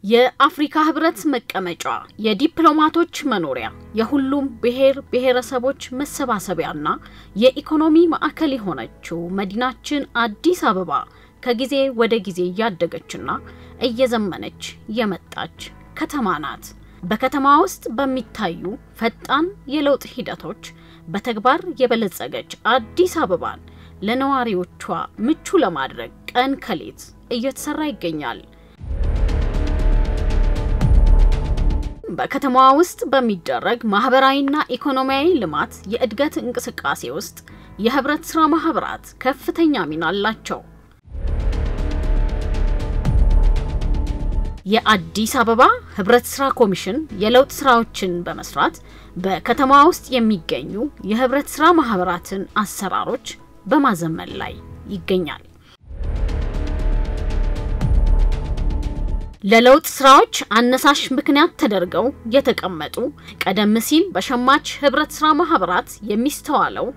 የአፍሪካ ህብረት መቀመጫ የዲፕሎማቶች መኖሪያ የሁሉም ብሔር ብሔረሰቦች መሰባሰቢያና የኢኮኖሚ ማዕከል የሆነችው መዲናችን አዲስ አበባ ከጊዜ ወደ ጊዜ ያደገችና እየዘመነች የመጣች ከተማ ናት። በከተማ ውስጥ በሚታዩ ፈጣን የለውጥ ሂደቶች በተግባር የበለጸገች አዲስ አበባን ለነዋሪዎቿ ምቹ ለማድረግ ቀን ከሌት እየተሰራ ይገኛል። በከተማዋ ውስጥ በሚደረግ ማህበራዊና ኢኮኖሚያዊ ልማት የእድገት እንቅስቃሴ ውስጥ የህብረት ስራ ማህበራት ከፍተኛ ሚና አላቸው። የአዲስ አበባ ህብረት ስራ ኮሚሽን የለውጥ ስራዎችን በመስራት በከተማዋ ውስጥ የሚገኙ የህብረት ስራ ማህበራትን አሰራሮች በማዘመን ላይ ይገኛል። ለለውጥ ስራዎች አነሳሽ ምክንያት ተደርገው የተቀመጡ ቀደም ሲል በሸማች ህብረት ስራ ማህበራት የሚስተዋለው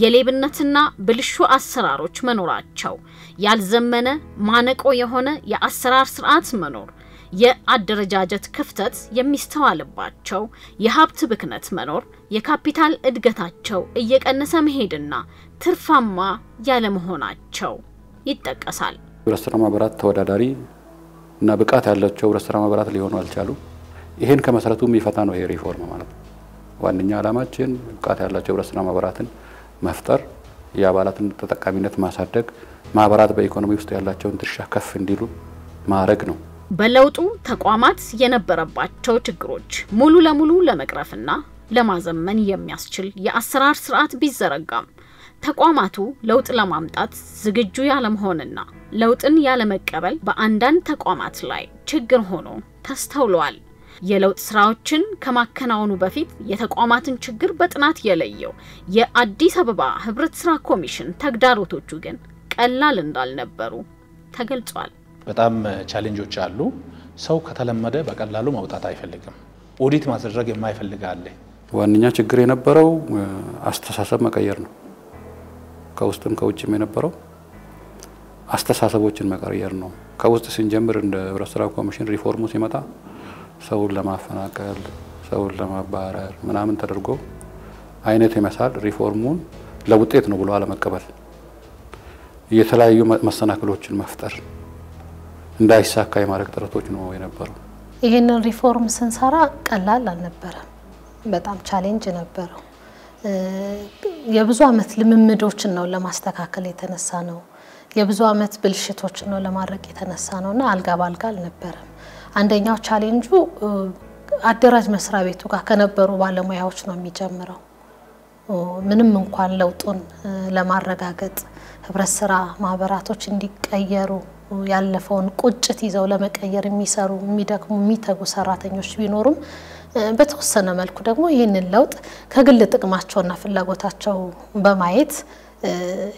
የሌብነትና ብልሹ አሰራሮች መኖራቸው፣ ያልዘመነ ማነቆ የሆነ የአሰራር ስርዓት መኖር፣ የአደረጃጀት ክፍተት የሚስተዋልባቸው፣ የሀብት ብክነት መኖር፣ የካፒታል እድገታቸው እየቀነሰ መሄድና ትርፋማ ያለ መሆናቸው ይጠቀሳል። ህብረት ስራ ማህበራት ተወዳዳሪ እና ብቃት ያላቸው ህብረት ስራ ማህበራት ሊሆኑ አልቻሉ። ይሄን ከመሰረቱ የሚፈታ ነው ይሄ ሪፎርም ማለት ነው። ዋንኛ ዓላማችን ብቃት ያላቸው ህብረት ስራ ማህበራትን መፍጠር፣ የአባላትን ተጠቃሚነት ማሳደግ፣ ማህበራት በኢኮኖሚ ውስጥ ያላቸውን ድርሻ ከፍ እንዲሉ ማድረግ ነው። በለውጡ ተቋማት የነበረባቸው ችግሮች ሙሉ ለሙሉ ለመቅረፍና ለማዘመን የሚያስችል የአሰራር ስርዓት ቢዘረጋም ተቋማቱ ለውጥ ለማምጣት ዝግጁ ያለመሆንና ለውጥን ያለመቀበል በአንዳንድ ተቋማት ላይ ችግር ሆኖ ተስተውሏል። የለውጥ ስራዎችን ከማከናወኑ በፊት የተቋማትን ችግር በጥናት የለየው የአዲስ አበባ ህብረት ስራ ኮሚሽን ተግዳሮቶቹ ግን ቀላል እንዳልነበሩ ተገልጿል። በጣም ቻሌንጆች አሉ። ሰው ከተለመደ በቀላሉ መውጣት አይፈልግም። ኦዲት ማድረግ የማይፈልግ አለ። ዋንኛ ችግር የነበረው አስተሳሰብ መቀየር ነው። ከውስጥም ከውጭም የነበረው አስተሳሰቦችን መቀየር ነው። ከውስጥ ሲንጀምር እንደ ህብረት ስራ ኮሚሽን ሪፎርሙ ሲመጣ ሰውን ለማፈናቀል፣ ሰውን ለማባረር ምናምን ተደርጎ አይነት የመሳል ሪፎርሙን ለውጤት ነው ብሎ አለመቀበል፣ የተለያዩ መሰናክሎችን መፍጠር፣ እንዳይሳካ የማድረግ ጥረቶች ነው የነበረው። ይሄንን ሪፎርም ስንሰራ ቀላል አልነበረም። በጣም ቻሌንጅ ነበረው። የብዙ አመት ልምምዶችን ነው ለማስተካከል የተነሳ ነው። የብዙ አመት ብልሽቶችን ነው ለማድረግ የተነሳ ነውና አልጋ ባልጋ አልነበረም። አንደኛው ቻሌንጁ አደራጅ መስሪያ ቤቱ ጋር ከነበሩ ባለሙያዎች ነው የሚጀምረው። ምንም እንኳን ለውጡን ለማረጋገጥ ህብረት ስራ ማህበራቶች እንዲቀየሩ ያለፈውን ቁጭት ይዘው ለመቀየር የሚሰሩ የሚደክሙ የሚተጉ ሰራተኞች ቢኖሩም በተወሰነ መልኩ ደግሞ ይሄንን ለውጥ ከግል ጥቅማቸውና ፍላጎታቸው በማየት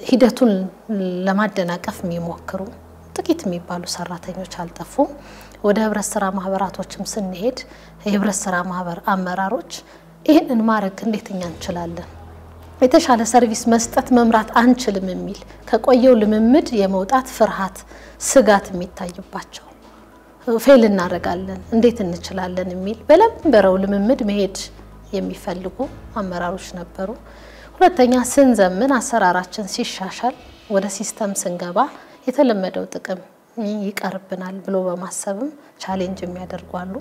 ሂደቱን ለማደናቀፍ የሚሞክሩ ጥቂት የሚባሉ ሰራተኞች አልጠፉም። ወደ ህብረት ስራ ማህበራቶችም ስንሄድ የህብረት ስራ ማህበር አመራሮች ይሄንን ማድረግ እንዴትኛ እንችላለን፣ የተሻለ ሰርቪስ መስጠት መምራት አንችልም የሚል ከቆየው ልምምድ የመውጣት ፍርሃት፣ ስጋት የሚታይባቸው ፌል እናረጋለን እንዴት እንችላለን የሚል በለምበረው ልምምድ መሄድ የሚፈልጉ አመራሮች ነበሩ። ሁለተኛ ስንዘምን አሰራራችን ሲሻሻል ወደ ሲስተም ስንገባ የተለመደው ጥቅም ይቀርብናል ብሎ በማሰብም ቻሌንጅ የሚያደርጓሉ።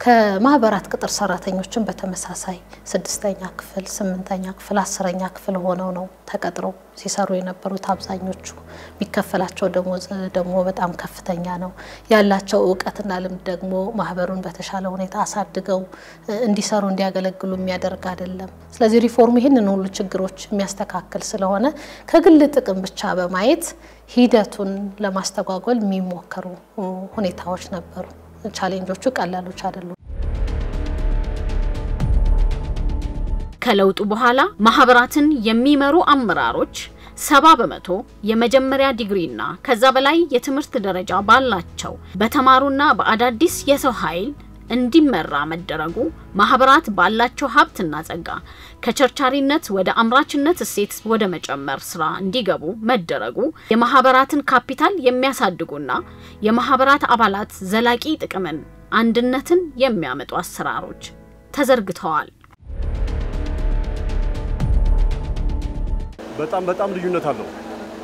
ከማህበራት ቅጥር ሰራተኞችን በተመሳሳይ 6ኛ ክፍል 8ኛ ክፍል 10ኛ ክፍል ሆነው ነው ተቀጥረው ሲሰሩ የነበሩት። አብዛኞቹ የሚከፈላቸው ደግሞ በጣም ከፍተኛ ነው። ያላቸው ዕውቀትና ልምድ ደግሞ ማህበሩን በተሻለ ሁኔታ አሳድገው እንዲሰሩ እንዲያገለግሉ የሚያደርግ አይደለም። ስለዚህ ሪፎርም ይሄንን ሁሉ ችግሮች የሚያስተካክል ስለሆነ ከግል ጥቅም ብቻ በማየት ሂደቱን ለማስተጓጎል የሚሞከሩ ሁኔታዎች ነበሩ። ቻሌንጆቹ ቀላሎች አይደሉም። ከለውጡ በኋላ ማህበራትን የሚመሩ አመራሮች 70% የመጀመሪያ ዲግሪና ከዛ በላይ የትምህርት ደረጃ ባላቸው በተማሩና በአዳዲስ የሰው ኃይል እንዲመራ መደረጉ ማህበራት ባላቸው ሀብትና ጸጋ ከቸርቻሪነት ወደ አምራችነት እሴት ወደ መጨመር ስራ እንዲገቡ መደረጉ የማህበራትን ካፒታል የሚያሳድጉና የማህበራት አባላት ዘላቂ ጥቅምን አንድነትን የሚያመጡ አሰራሮች ተዘርግተዋል። በጣም ልዩነት አለው።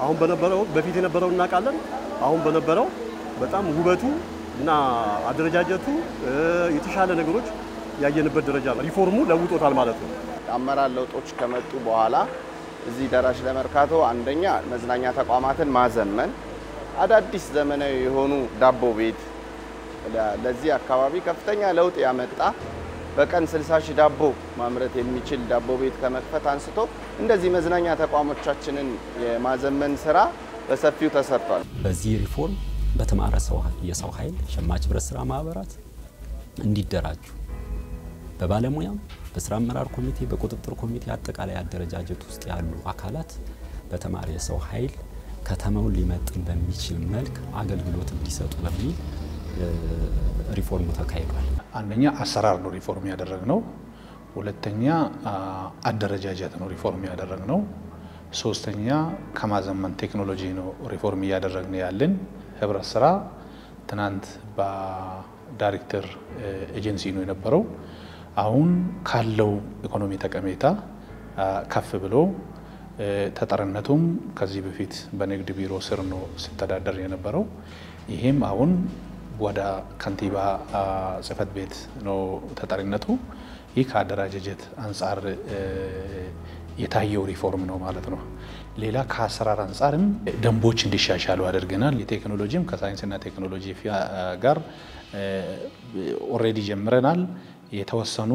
አሁን በነበረው በፊት የነበረው እናቃለን። አሁን በነበረው በጣም ውበቱ እና አደረጃጀቱ የተሻለ ነገሮች ያየንበት ደረጃ ነው። ሪፎርሙ ለውጦታል ማለት ነው። አመራር ለውጦች ከመጡ በኋላ እዚህ ደራሽ ለመርካቶ አንደኛ መዝናኛ ተቋማትን ማዘመን፣ አዳዲስ ዘመናዊ የሆኑ ዳቦ ቤት ለዚህ አካባቢ ከፍተኛ ለውጥ ያመጣ በቀን 60,000 ዳቦ ማምረት የሚችል ዳቦ ቤት ከመክፈት አንስቶ እንደዚህ መዝናኛ ተቋሞቻችንን የማዘመን ስራ በሰፊው ተሰርቷል። በዚህ ሪፎርም በተማረ የሰው ኃይል ሸማች ህብረት ስራ ማህበራት እንዲደራጁ በባለሙያም በስራ አመራር ኮሚቴ በቁጥጥር ኮሚቴ አጠቃላይ አደረጃጀት ውስጥ ያሉ አካላት በተማረ የሰው ኃይል ከተማውን ሊመጥን በሚችል መልክ አገልግሎት እንዲሰጡ በሚል ሪፎርሙ ተካሂዷል። አንደኛ አሰራር ነው ሪፎርም ያደረግነው፣ ሁለተኛ አደረጃጀት ነው ሪፎርም ያደረግነው፣ ሶስተኛ ከማዘመን ቴክኖሎጂ ነው ሪፎርም ያደረግነው ያለን። ህብረት ስራ ትናንት በዳይሬክተር ኤጀንሲ ነው የነበረው። አሁን ካለው ኢኮኖሚ ጠቀሜታ ከፍ ብሎ ተጠርነቱም ከዚህ በፊት በንግድ ቢሮ ስር ነው ሲተዳደር የነበረው። ይሄም አሁን ወደ ከንቲባ ጽህፈት ቤት ነው ተጠሪነቱ። ይህ ከአደረጃጀት አንጻር የታየው ሪፎርም ነው ማለት ነው። ሌላ ከአሰራር አንጻርም ደንቦች እንዲሻሻሉ አድርገናል። የቴክኖሎጂም ከሳይንስና ቴክኖሎጂ ጋር ኦሬዲ ጀምረናል። የተወሰኑ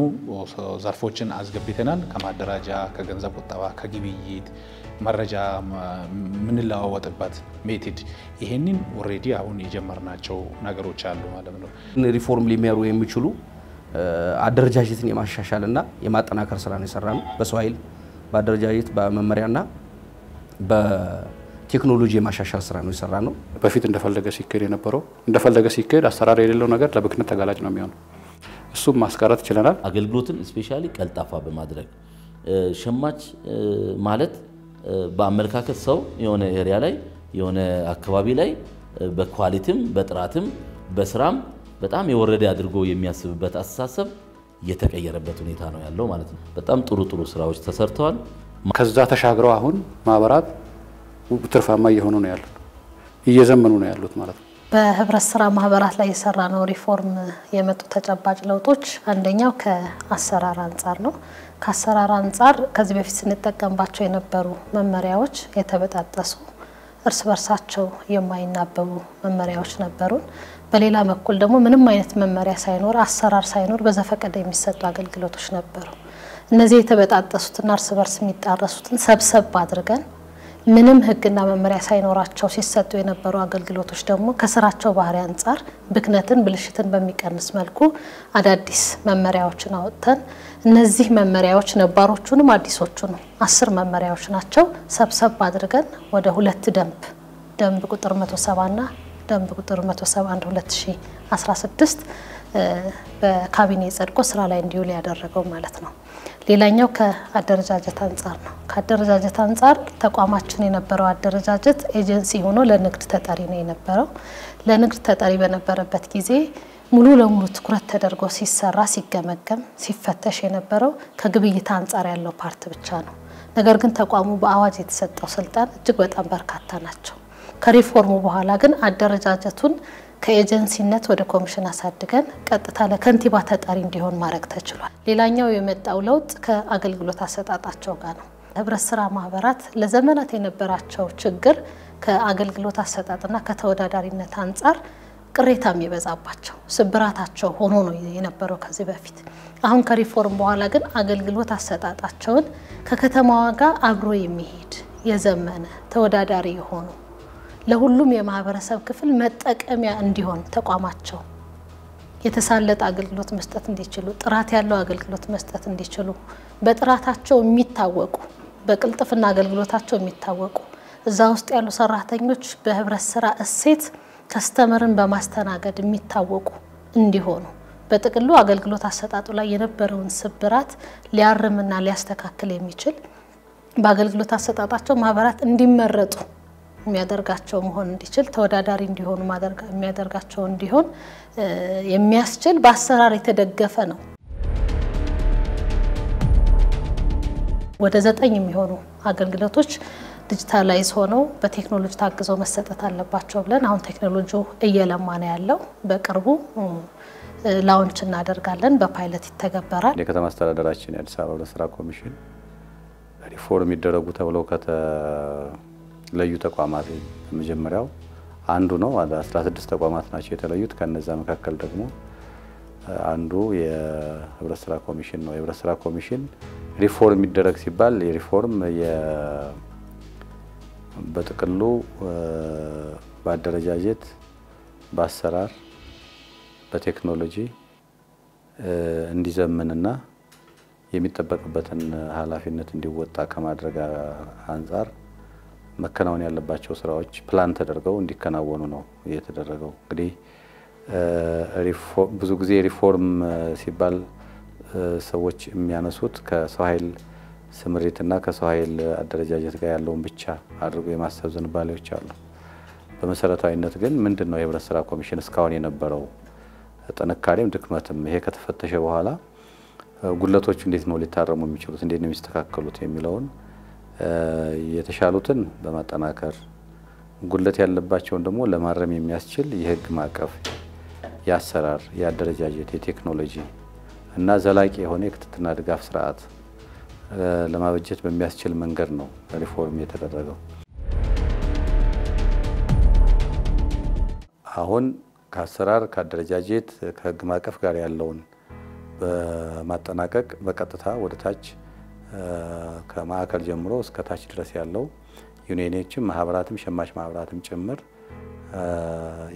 ዘርፎችን አስገብተናል። ከማደራጃ፣ ከገንዘብ ቁጠባ፣ ከግብይት መረጃ ምንለዋወጥበት ሜቶድ ይሄንን ኦሬዲ አሁን የጀመርናቸው ነገሮች አሉ ማለት ነው። ሪፎርም ሊመሩ የሚችሉ አደረጃጀትን የማሻሻልና የማጠናከር ስራ ነው የሰራነው። በሰው ኃይል በአደረጃጀት በመመሪያና በቴክኖሎጂ የማሻሻል ስራ ነው የሰራነው። በፊት እንደፈለገ ሲከድ የነበረው እንደፈለገ ሲከድ አሰራር የሌለው ነገር ለብክነት ተጋላጭ ነው የሚሆነው። እሱም ማስቀረት ይችላል። አገልግሎትን ስፔሻሊ ቀልጣፋ በማድረግ ሸማች ማለት በአመለካከት ሰው የሆነ ኤሪያ ላይ የሆነ አካባቢ ላይ በኳሊቲም በጥራትም በስራም በጣም የወረደ አድርጎ የሚያስብበት አስተሳሰብ የተቀየረበት ሁኔታ ነው ያለው ማለት ነው። በጣም ጥሩ ስራዎች ተሰርተዋል። ከዛ ተሻግረው አሁን ማህበራት ትርፋማ እየሆኑ ነው ያሉት፣ እየዘመኑ ነው ያሉት ማለት ነው። በህብረት ስራ ማህበራት ላይ የሰራ ነው ሪፎርም የመጡ ተጨባጭ ለውጦች አንደኛው ከአሰራር አንጻር ነው። ከአሰራር አንጻር ከዚህ በፊት ስንጠቀምባቸው የነበሩ መመሪያዎች የተበጣጠሱ እርስ በርሳቸው የማይናበቡ መመሪያዎች ነበሩን። በሌላ በኩል ደግሞ ምንም አይነት መመሪያ ሳይኖር አሰራር ሳይኖር በዘፈቀደ የሚሰጡ አገልግሎቶች ነበሩ። እነዚህ የተበጣጠሱትና እርስ በርስ የሚጣረሱትን ሰብሰብ አድርገን ምንም ህግና መመሪያ ሳይኖራቸው ሲሰጡ የነበሩ አገልግሎቶች ደግሞ ከስራቸው ባህሪ አንጻር ብክነትን ብልሽትን በሚቀንስ መልኩ አዳዲስ መመሪያዎችን አወጥተን እነዚህ መመሪያዎች ነባሮቹንም አዲሶቹንም 10 መመሪያዎች ናቸው ሰብሰብ አድርገን ወደ 2 ደንብ ቁጥር 170 እና ደንብ ቁጥር 171 2016 በካቢኔ ጸድቆ ስራ ላይ እንዲውል ያደረገው ማለት ነው። ሌላኛው ከአደረጃጀት አንጻር ነው። ከአደረጃጀት አንጻር ተቋማችን የነበረው አደረጃጀት ኤጀንሲ ሆኖ ለንግድ ተጠሪ ነው የነበረው። ለንግድ ተጠሪ በነበረበት ጊዜ ሙሉ ለሙሉ ትኩረት ተደርጎ ሲሰራ ሲገመገም ሲፈተሽ የነበረው ከግብይት አንጻር ያለው ፓርት ብቻ ነው። ነገር ግን ተቋሙ በአዋጅ የተሰጠው ስልጣን እጅግ በጣም በርካታ ናቸው። ከሪፎርሙ በኋላ ግን አደረጃጀቱን ከኤጀንሲነት ወደ ኮሚሽን አሳድገን ቀጥታ ለከንቲባ ተጠሪ እንዲሆን ማድረግ ተችሏል። ሌላኛው የመጣው ለውጥ ከአገልግሎት አሰጣጣቸው ጋር ነው። ህብረት ስራ ማህበራት ለዘመናት የነበራቸው ችግር ከአገልግሎት አሰጣጥና ከተወዳዳሪነት አንጻር ቅሬታ የሚበዛባቸው ስብራታቸው ሆኖ ነው የነበረው ከዚህ በፊት። አሁን ከሪፎርም በኋላ ግን አገልግሎት አሰጣጣቸውን ከከተማዋ ጋር አብሮ የሚሄድ የዘመነ ተወዳዳሪ የሆኑ ለሁሉም የማህበረሰብ ክፍል መጠቀሚያ እንዲሆን ተቋማቸው የተሳለጠ አገልግሎት መስጠት እንዲችሉ ጥራት ያለው አገልግሎት መስጠት እንዲችሉ በጥራታቸው የሚታወቁ በቅልጥፍና አገልግሎታቸው የሚታወቁ እዛ ውስጥ ያሉ ሰራተኞች በህብረት ስራ እሴት ከስተመርን በማስተናገድ የሚታወቁ እንዲሆኑ በጥቅሉ አገልግሎት አሰጣጡ ላይ የነበረውን ስብራት ሊያርምና ሊያስተካክል የሚችል በአገልግሎት አሰጣጣቸው ማህበራት እንዲመረጡ የሚያደርጋቸው መሆን እንዲችል ተወዳዳሪ እንዲሆኑ የሚያደርጋቸው እንዲሆን የሚያስችል በአሰራር የተደገፈ ነው። ወደ 9 የሚሆኑ አገልግሎቶች ዲጂታላይዝ ሆነው በቴክኖሎጂ ታግዘው መሰጠት አለባቸው ብለን አሁን ቴክኖሎጂው እየለማ ነው ያለው። በቅርቡ ላውንች እናደርጋለን፣ በፓይለት ይተገበራል። የከተማ አስተዳደራችን የአዲስ አበባ ህብረት ስራ ኮሚሽን ሪፎርም ይደረጉ ተብለው ከተለዩ ተቋማት መጀመሪያው አንዱ ነው። 16 ተቋማት ናቸው የተለዩት። ከነዛ መካከል ደግሞ አንዱ የህብረት ስራ ኮሚሽን ነው። የህብረት ስራ ኮሚሽን ሪፎርም ይደረግ ሲባል የሪፎርም በጥቅሉ በአደረጃጀት፣ በአሰራር፣ በቴክኖሎጂ እንዲዘምንና የሚጠበቅበትን ኃላፊነት እንዲወጣ ከማድረግ አንፃር መከናወን ያለባቸው ስራዎች ፕላን ተደርገው እንዲከናወኑ ነው የተደረገው። እንግዲህ ብዙ ጊዜ ሪፎርም ሲባል ሰዎች የሚያነሱት ከሰው ኃይል ስምሪትና ከሰው ኃይል አደረጃጀት ጋር ያለውን ብቻ አድርጎ የማሰብ ዝንባሌዎች አሉ። በመሰረታዊነት ግን ምንድነው የህብረት ስራ ኮሚሽን እስካሁን የነበረው ጥንካሬም ድክመትም ይሄ ከተፈተሸ በኋላ ጉድለቶቹ እንዴት ነው ሊታረሙ የሚችሉት፣ እንዴት ነው የሚስተካከሉት የሚለውን የተሻሉትን በማጠናከር ጉድለት ያለባቸውን ደግሞ ለማረም የሚያስችል የህግ ማዕቀፍ፣ የአሰራር፣ የአደረጃጀት፣ የቴክኖሎጂ እና ዘላቂ የሆነ የክትትልና ድጋፍ ስርዓት ለማበጀት በሚያስችል መንገድ ነው ሪፎርም የተደረገው። አሁን ከአሰራር፣ ከአደረጃጀት፣ ከህግ ማዕቀፍ ጋር ያለውን በማጠናቀቅ በቀጥታ ወደ ታች ከማዕከል ጀምሮ እስከ ታች ድረስ ያለው ዩኒየኖችም ማህበራትም ሸማች ማህበራትም ጭምር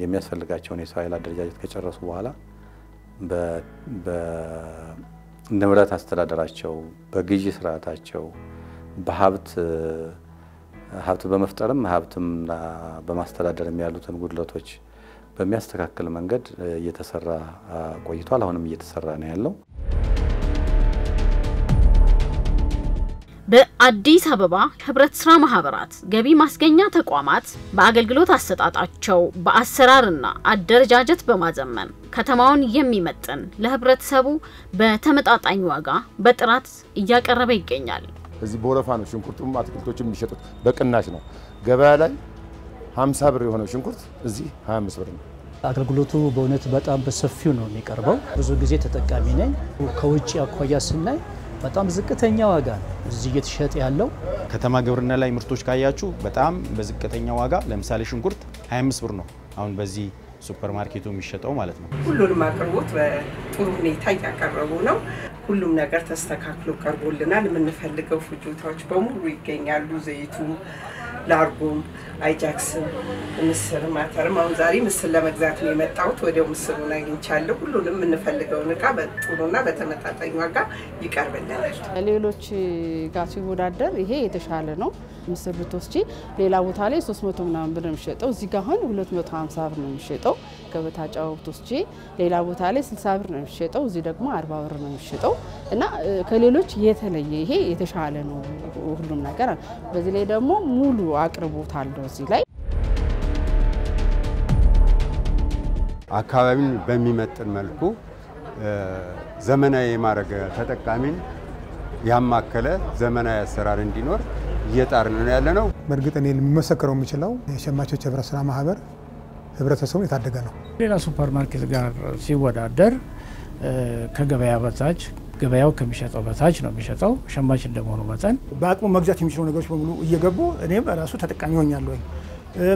የሚያስፈልጋቸውን የሰው ኃይል አደረጃጀት ከጨረሱ በኋላ በንብረት አስተዳደራቸው፣ በግዢ ስርዓታቸው፣ በሀብት በመፍጠርም ሀብትም በማስተዳደርም ያሉትን ጉድለቶች በሚያስተካክል መንገድ እየተሰራ ቆይቷል። አሁንም እየተሰራ ነው ያለው። በአዲስ አበባ ህብረት ስራ ማህበራት ገቢ ማስገኛ ተቋማት በአገልግሎት አሰጣጣቸው በአሰራርና አደረጃጀት በማዘመን ከተማውን የሚመጥን ለህብረተሰቡ በተመጣጣኝ ዋጋ በጥራት እያቀረበ ይገኛል። እዚህ በወረፋ ነው ሽንኩርቱም አትክልቶችም የሚሸጡት፣ በቅናሽ ነው። ገበያ ላይ 50 ብር የሆነው ሽንኩርት እዚህ 25 ብር ነው። አገልግሎቱ በእውነት በጣም በሰፊው ነው የሚቀርበው። ብዙ ጊዜ ተጠቃሚ ነኝ። ከውጭ አኳያ ስናይ በጣም ዝቅተኛ ዋጋ ነው እዚህ እየተሸጠ ያለው። ከተማ ግብርና ላይ ምርቶች ካያችሁ በጣም በዝቅተኛ ዋጋ፣ ለምሳሌ ሽንኩርት 25 ብር ነው አሁን በዚህ ሱፐር ማርኬቱ የሚሸጠው ማለት ነው። ሁሉንም አቅርቦት በጥሩ ሁኔታ እያቀረቡ ነው። ሁሉም ነገር ተስተካክሎ ቀርቦልናል። የምንፈልገው ፍጆታዎች በሙሉ ይገኛሉ። ዘይቱ፣ ላርጎም፣ አይጃክስም፣ ምስር፣ ማተርም። አሁን ዛሬ ምስር ለመግዛት ነው የመጣሁት። ወዲያው ምስሩን አግኝቻለሁ። ሁሉንም የምንፈልገውን እቃ በጥሩና በተመጣጣኝ ዋጋ ይቀርብልናል። ሌሎች ጋር ሲወዳደር ይሄ የተሻለ ነው። ምስር ብትወስጂ ሌላ ቦታ ላይ 300 ምናምን ብር ነው የሚሸጠው፣ እዚህ ጋር አሁን 250 ብር ነው የሚሸጠው። ገበታ ጫው ብትወስጂ ሌላ ቦታ ላይ 60 ብር ነው የሚሸጠው፣ እዚህ ደግሞ 40 ብር ነው የሚሸጠው እና ከሌሎች የተለየ ይሄ የተሻለ ነው ሁሉም ነገር። በዚህ ላይ ደግሞ ሙሉ አቅርቦት አለው እዚህ ላይ። አካባቢን በሚመጥን መልኩ ዘመናዊ የማድረግ ተጠቃሚን ያማከለ ዘመናዊ አሰራር እንዲኖር እየጣርን ነው ያለነው። በእርግጥ እኔ ልመሰክረው የምችለው የሸማቾች ህብረት ስራ ማህበር ህብረተሰቡን የታደገ ነው። ሌላ ሱፐር ማርኬት ጋር ሲወዳደር ከገበያ በታች ገበያው ከሚሸጠው በታች ነው የሚሸጠው። ሸማች እንደመሆኑ መጠን በአቅሙ መግዛት የሚችሉ ነገሮች በሙሉ እየገቡ እኔም ራሱ ተጠቃሚ ሆኛለሁ።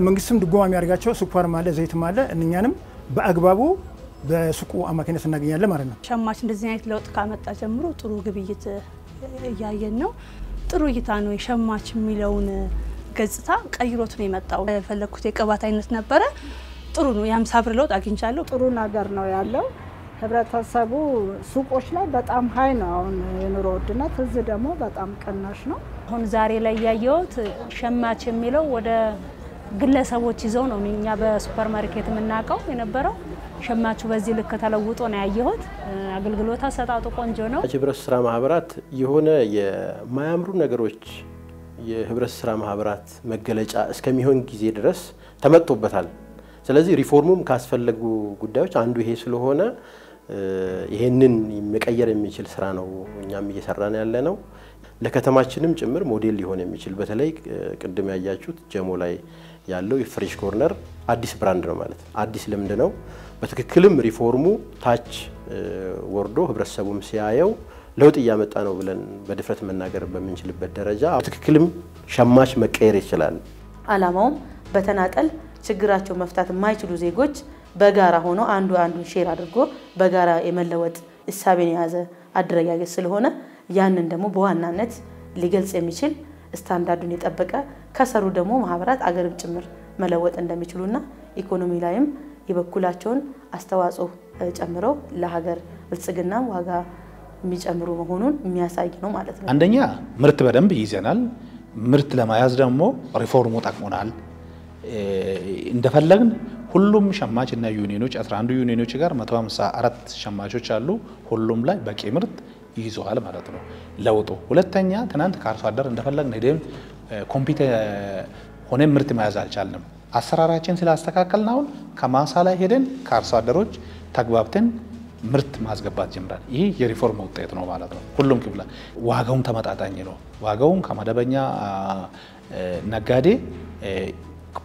መንግስትም ድጎማ የሚያደርጋቸው ስኳር ማለ ዘይት ማለ እኛንም በአግባቡ በሱቁ አማካኝነት እናገኛለን ማለት ነው። ሸማች እንደዚህ አይነት ለውጥ ካመጣ ጀምሮ ጥሩ ግብይት እያየን ነው። ጥሩ እይታ ነው። የሸማች የሚለውን ገጽታ ቀይሮት ነው የመጣው። የፈለኩት የቅባት አይነት ነበረ። ጥሩ ነው። የ50 ብር ለውጥ አግኝቻለሁ። ጥሩ ነገር ነው ያለው። ህብረተሰቡ ሱቆች ላይ በጣም ሀይ ነው አሁን የኑሮ ውድነት፣ እዚህ ደግሞ በጣም ቅናሽ ነው። አሁን ዛሬ ላይ ያየሁት ሸማች የሚለው ወደ ግለሰቦች ይዘው ነው እኛ በሱፐር ማርኬት የምናውቀው የነበረው። ሸማቹ በዚህ ልክ ተለውጦ ነው ያየሁት። አገልግሎት አሰጣጡ ቆንጆ ነው። ህብረት ስራ ማህበራት የሆነ የማያምሩ ነገሮች የህብረት ስራ ማህበራት መገለጫ እስከሚሆን ጊዜ ድረስ ተመጥቶበታል። ስለዚህ ሪፎርሙም ካስፈለጉ ጉዳዮች አንዱ ይሄ ስለሆነ ይሄንን መቀየር የሚችል ስራ ነው እኛም እየሰራን ያለ ነው። ለከተማችንም ጭምር ሞዴል ሊሆን የሚችል በተለይ ቅድም ያያችሁት ጀሞ ላይ ያለው የፍሬሽ ኮርነር አዲስ ብራንድ ነው ማለት ነው። አዲስ ልምድ ነው። በትክክልም ሪፎርሙ ታች ወርዶ ህብረተሰቡም ሲያየው ለውጥ እያመጣ ነው ብለን በድፍረት መናገር በምንችልበት ደረጃ በትክክልም ሸማች መቀየር ይችላል። አላማውም በተናጠል ችግራቸው መፍታት የማይችሉ ዜጎች በጋራ ሆኖ አንዱን ሼር አድርጎ በጋራ የመለወጥ እሳቤን የያዘ አደረጃጀት ስለሆነ ያንን ደግሞ በዋናነት ሊገልጽ የሚችል ስታንዳርዱን የጠበቀ ከሰሩ ደግሞ ማህበራት አገርም ጭምር መለወጥ እንደሚችሉና ኢኮኖሚ ላይም የበኩላቸውን አስተዋጽኦ ጨምረው ለሀገር ብልጽግና ዋጋ የሚጨምሩ መሆኑን የሚያሳይ ነው ማለት ነው። አንደኛ ምርት በደንብ ይዘናል። ምርት ለማያዝ ደግሞ ሪፎርሙ ጠቅሞናል። እንደፈለግን ሁሉም ሸማች እና ዩኒዮኖች 11 ዩኒዮኖች ጋር 154 ሸማቾች አሉ። ሁሉም ላይ በቂ ምርት ይይዘዋል ማለት ነው ለውጡ። ሁለተኛ ትናንት ከአርሶ አደር እንደፈለግን ሄደን ኮምፒውተር ሆነን ምርት መያዝ አልቻልንም። አሰራራችን ስላስተካከልን አሁን ከማሳ ላይ ሄደን ከአርሶ አደሮች ተግባብተን ምርት ማስገባት ጀምራል። ይሄ የሪፎርም ውጤት ነው ማለት ነው። ሁሉም ክፍለ ዋጋውን ተመጣጣኝ ነው። ዋጋውን ከመደበኛ ነጋዴ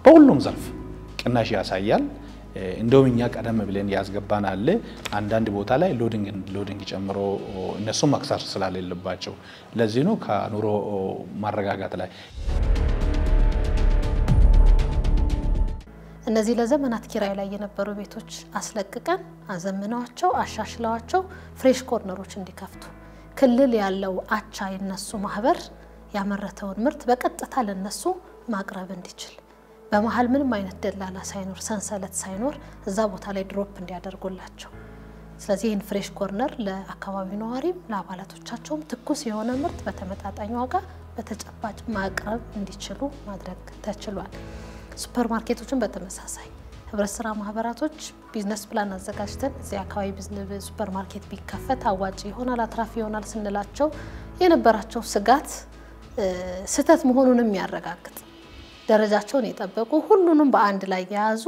በሁሉም ዘርፍ ቅናሽ ያሳያል። እንደውም እኛ ቀደም ብለን ያስገባን አለ አንዳንድ ቦታ ላይ ሎዲንግ ጨምሮ እነሱ መክሰር ስላሌለባቸው ለዚህ ነው ከኑሮ ማረጋጋት ላይ እነዚህ ለዘመናት ኪራይ ላይ የነበሩ ቤቶች አስለቅቀን አዘምነዋቸው አሻሽለዋቸው ፍሬሽ ኮርነሮች እንዲከፍቱ ክልል ያለው አቻ የነሱ ማህበር ያመረተውን ምርት በቀጥታ ለነሱ ማቅረብ እንዲችል በመሃል ምንም አይነት ደላላ ሳይኖር ሰንሰለት ሳይኖር እዛ ቦታ ላይ ድሮፕ እንዲያደርጉላቸው ስለዚህ ይህን ፍሬሽ ኮርነር ለአካባቢው ነዋሪም ለአባላቶቻቸውም ትኩስ የሆነ ምርት በተመጣጣኝ ዋጋ በተጨባጭ ማቅረብ እንዲችሉ ማድረግ ተችሏል። ሱፐር ማርኬቶችን በተመሳሳይ ህብረት ስራ ማህበራቶች ቢዝነስ ፕላን አዘጋጅተን እዚህ አካባቢ ሱፐር ማርኬት ቢከፈት አዋጭ ይሆናል አትራፊ ይሆናል ስንላቸው የነበራቸው ስጋት ስህተት መሆኑን የሚያረጋግጥ ደረጃቸውን የጠበቁ ሁሉንም በአንድ ላይ የያዙ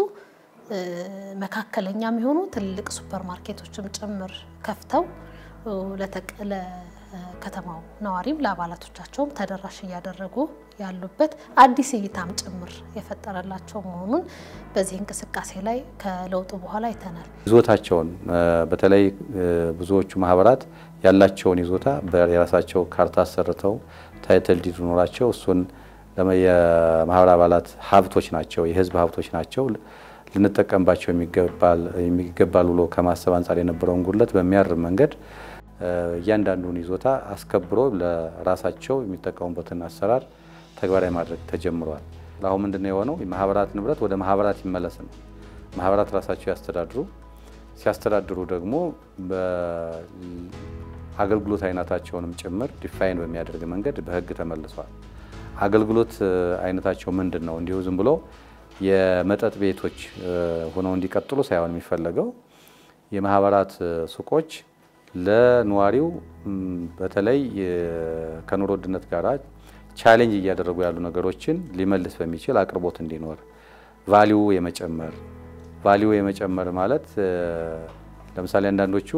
መካከለኛም የሆኑ ትልቅ ሱፐር ማርኬቶችም ጭምር ከፍተው ለከተማው ነዋሪም ለአባላቶቻቸውም ተደራሽ እያደረጉ ያሉበት አዲስ እይታም ጭምር የፈጠረላቸው መሆኑን በዚህ እንቅስቃሴ ላይ ከለውጡ በኋላ አይተናል። ይዞታቸውን በተለይ ብዙዎቹ ማህበራት ያላቸውን ይዞታ በራሳቸው ካርታ አሰርተው ታይትል ዲድ ኖራቸው እሱን የማህበር አባላት ሀብቶች ናቸው የህዝብ ሀብቶች ናቸው ልንጠቀምባቸው የሚገባል ብሎ ከማሰብ አንፃር የነበረውን ጉድለት በሚያርም መንገድ እያንዳንዱን ይዞታ አስከብሮ ለራሳቸው የሚጠቀሙበትን አሰራር ተግባራዊ ማድረግ ተጀምሯል። አሁን ምንድነው የሆነው? የማህበራት ንብረት ወደ ማህበራት ይመለስ ነው። ማህበራት ራሳቸው ያስተዳድሩ። ሲያስተዳድሩ ደግሞ በአገልግሎት አይነታቸውንም ጭምር ዲፋይን በሚያደርግ መንገድ በህግ ተመልሷል። አገልግሎት አይነታቸው ምንድነው? እንዲሁ ዝም ብሎ የመጠጥ ቤቶች ሆነው እንዲቀጥሉ ሳይሆን የሚፈለገው የማህበራት ሱቆች ለነዋሪው በተለይ ከኑሮ ውድነት ጋር ቻሌንጅ እያደረጉ ያሉ ነገሮችን ሊመልስ በሚችል አቅርቦት እንዲኖር ቫልዩ የመጨመር ማለት ለምሳሌ አንዳንዶቹ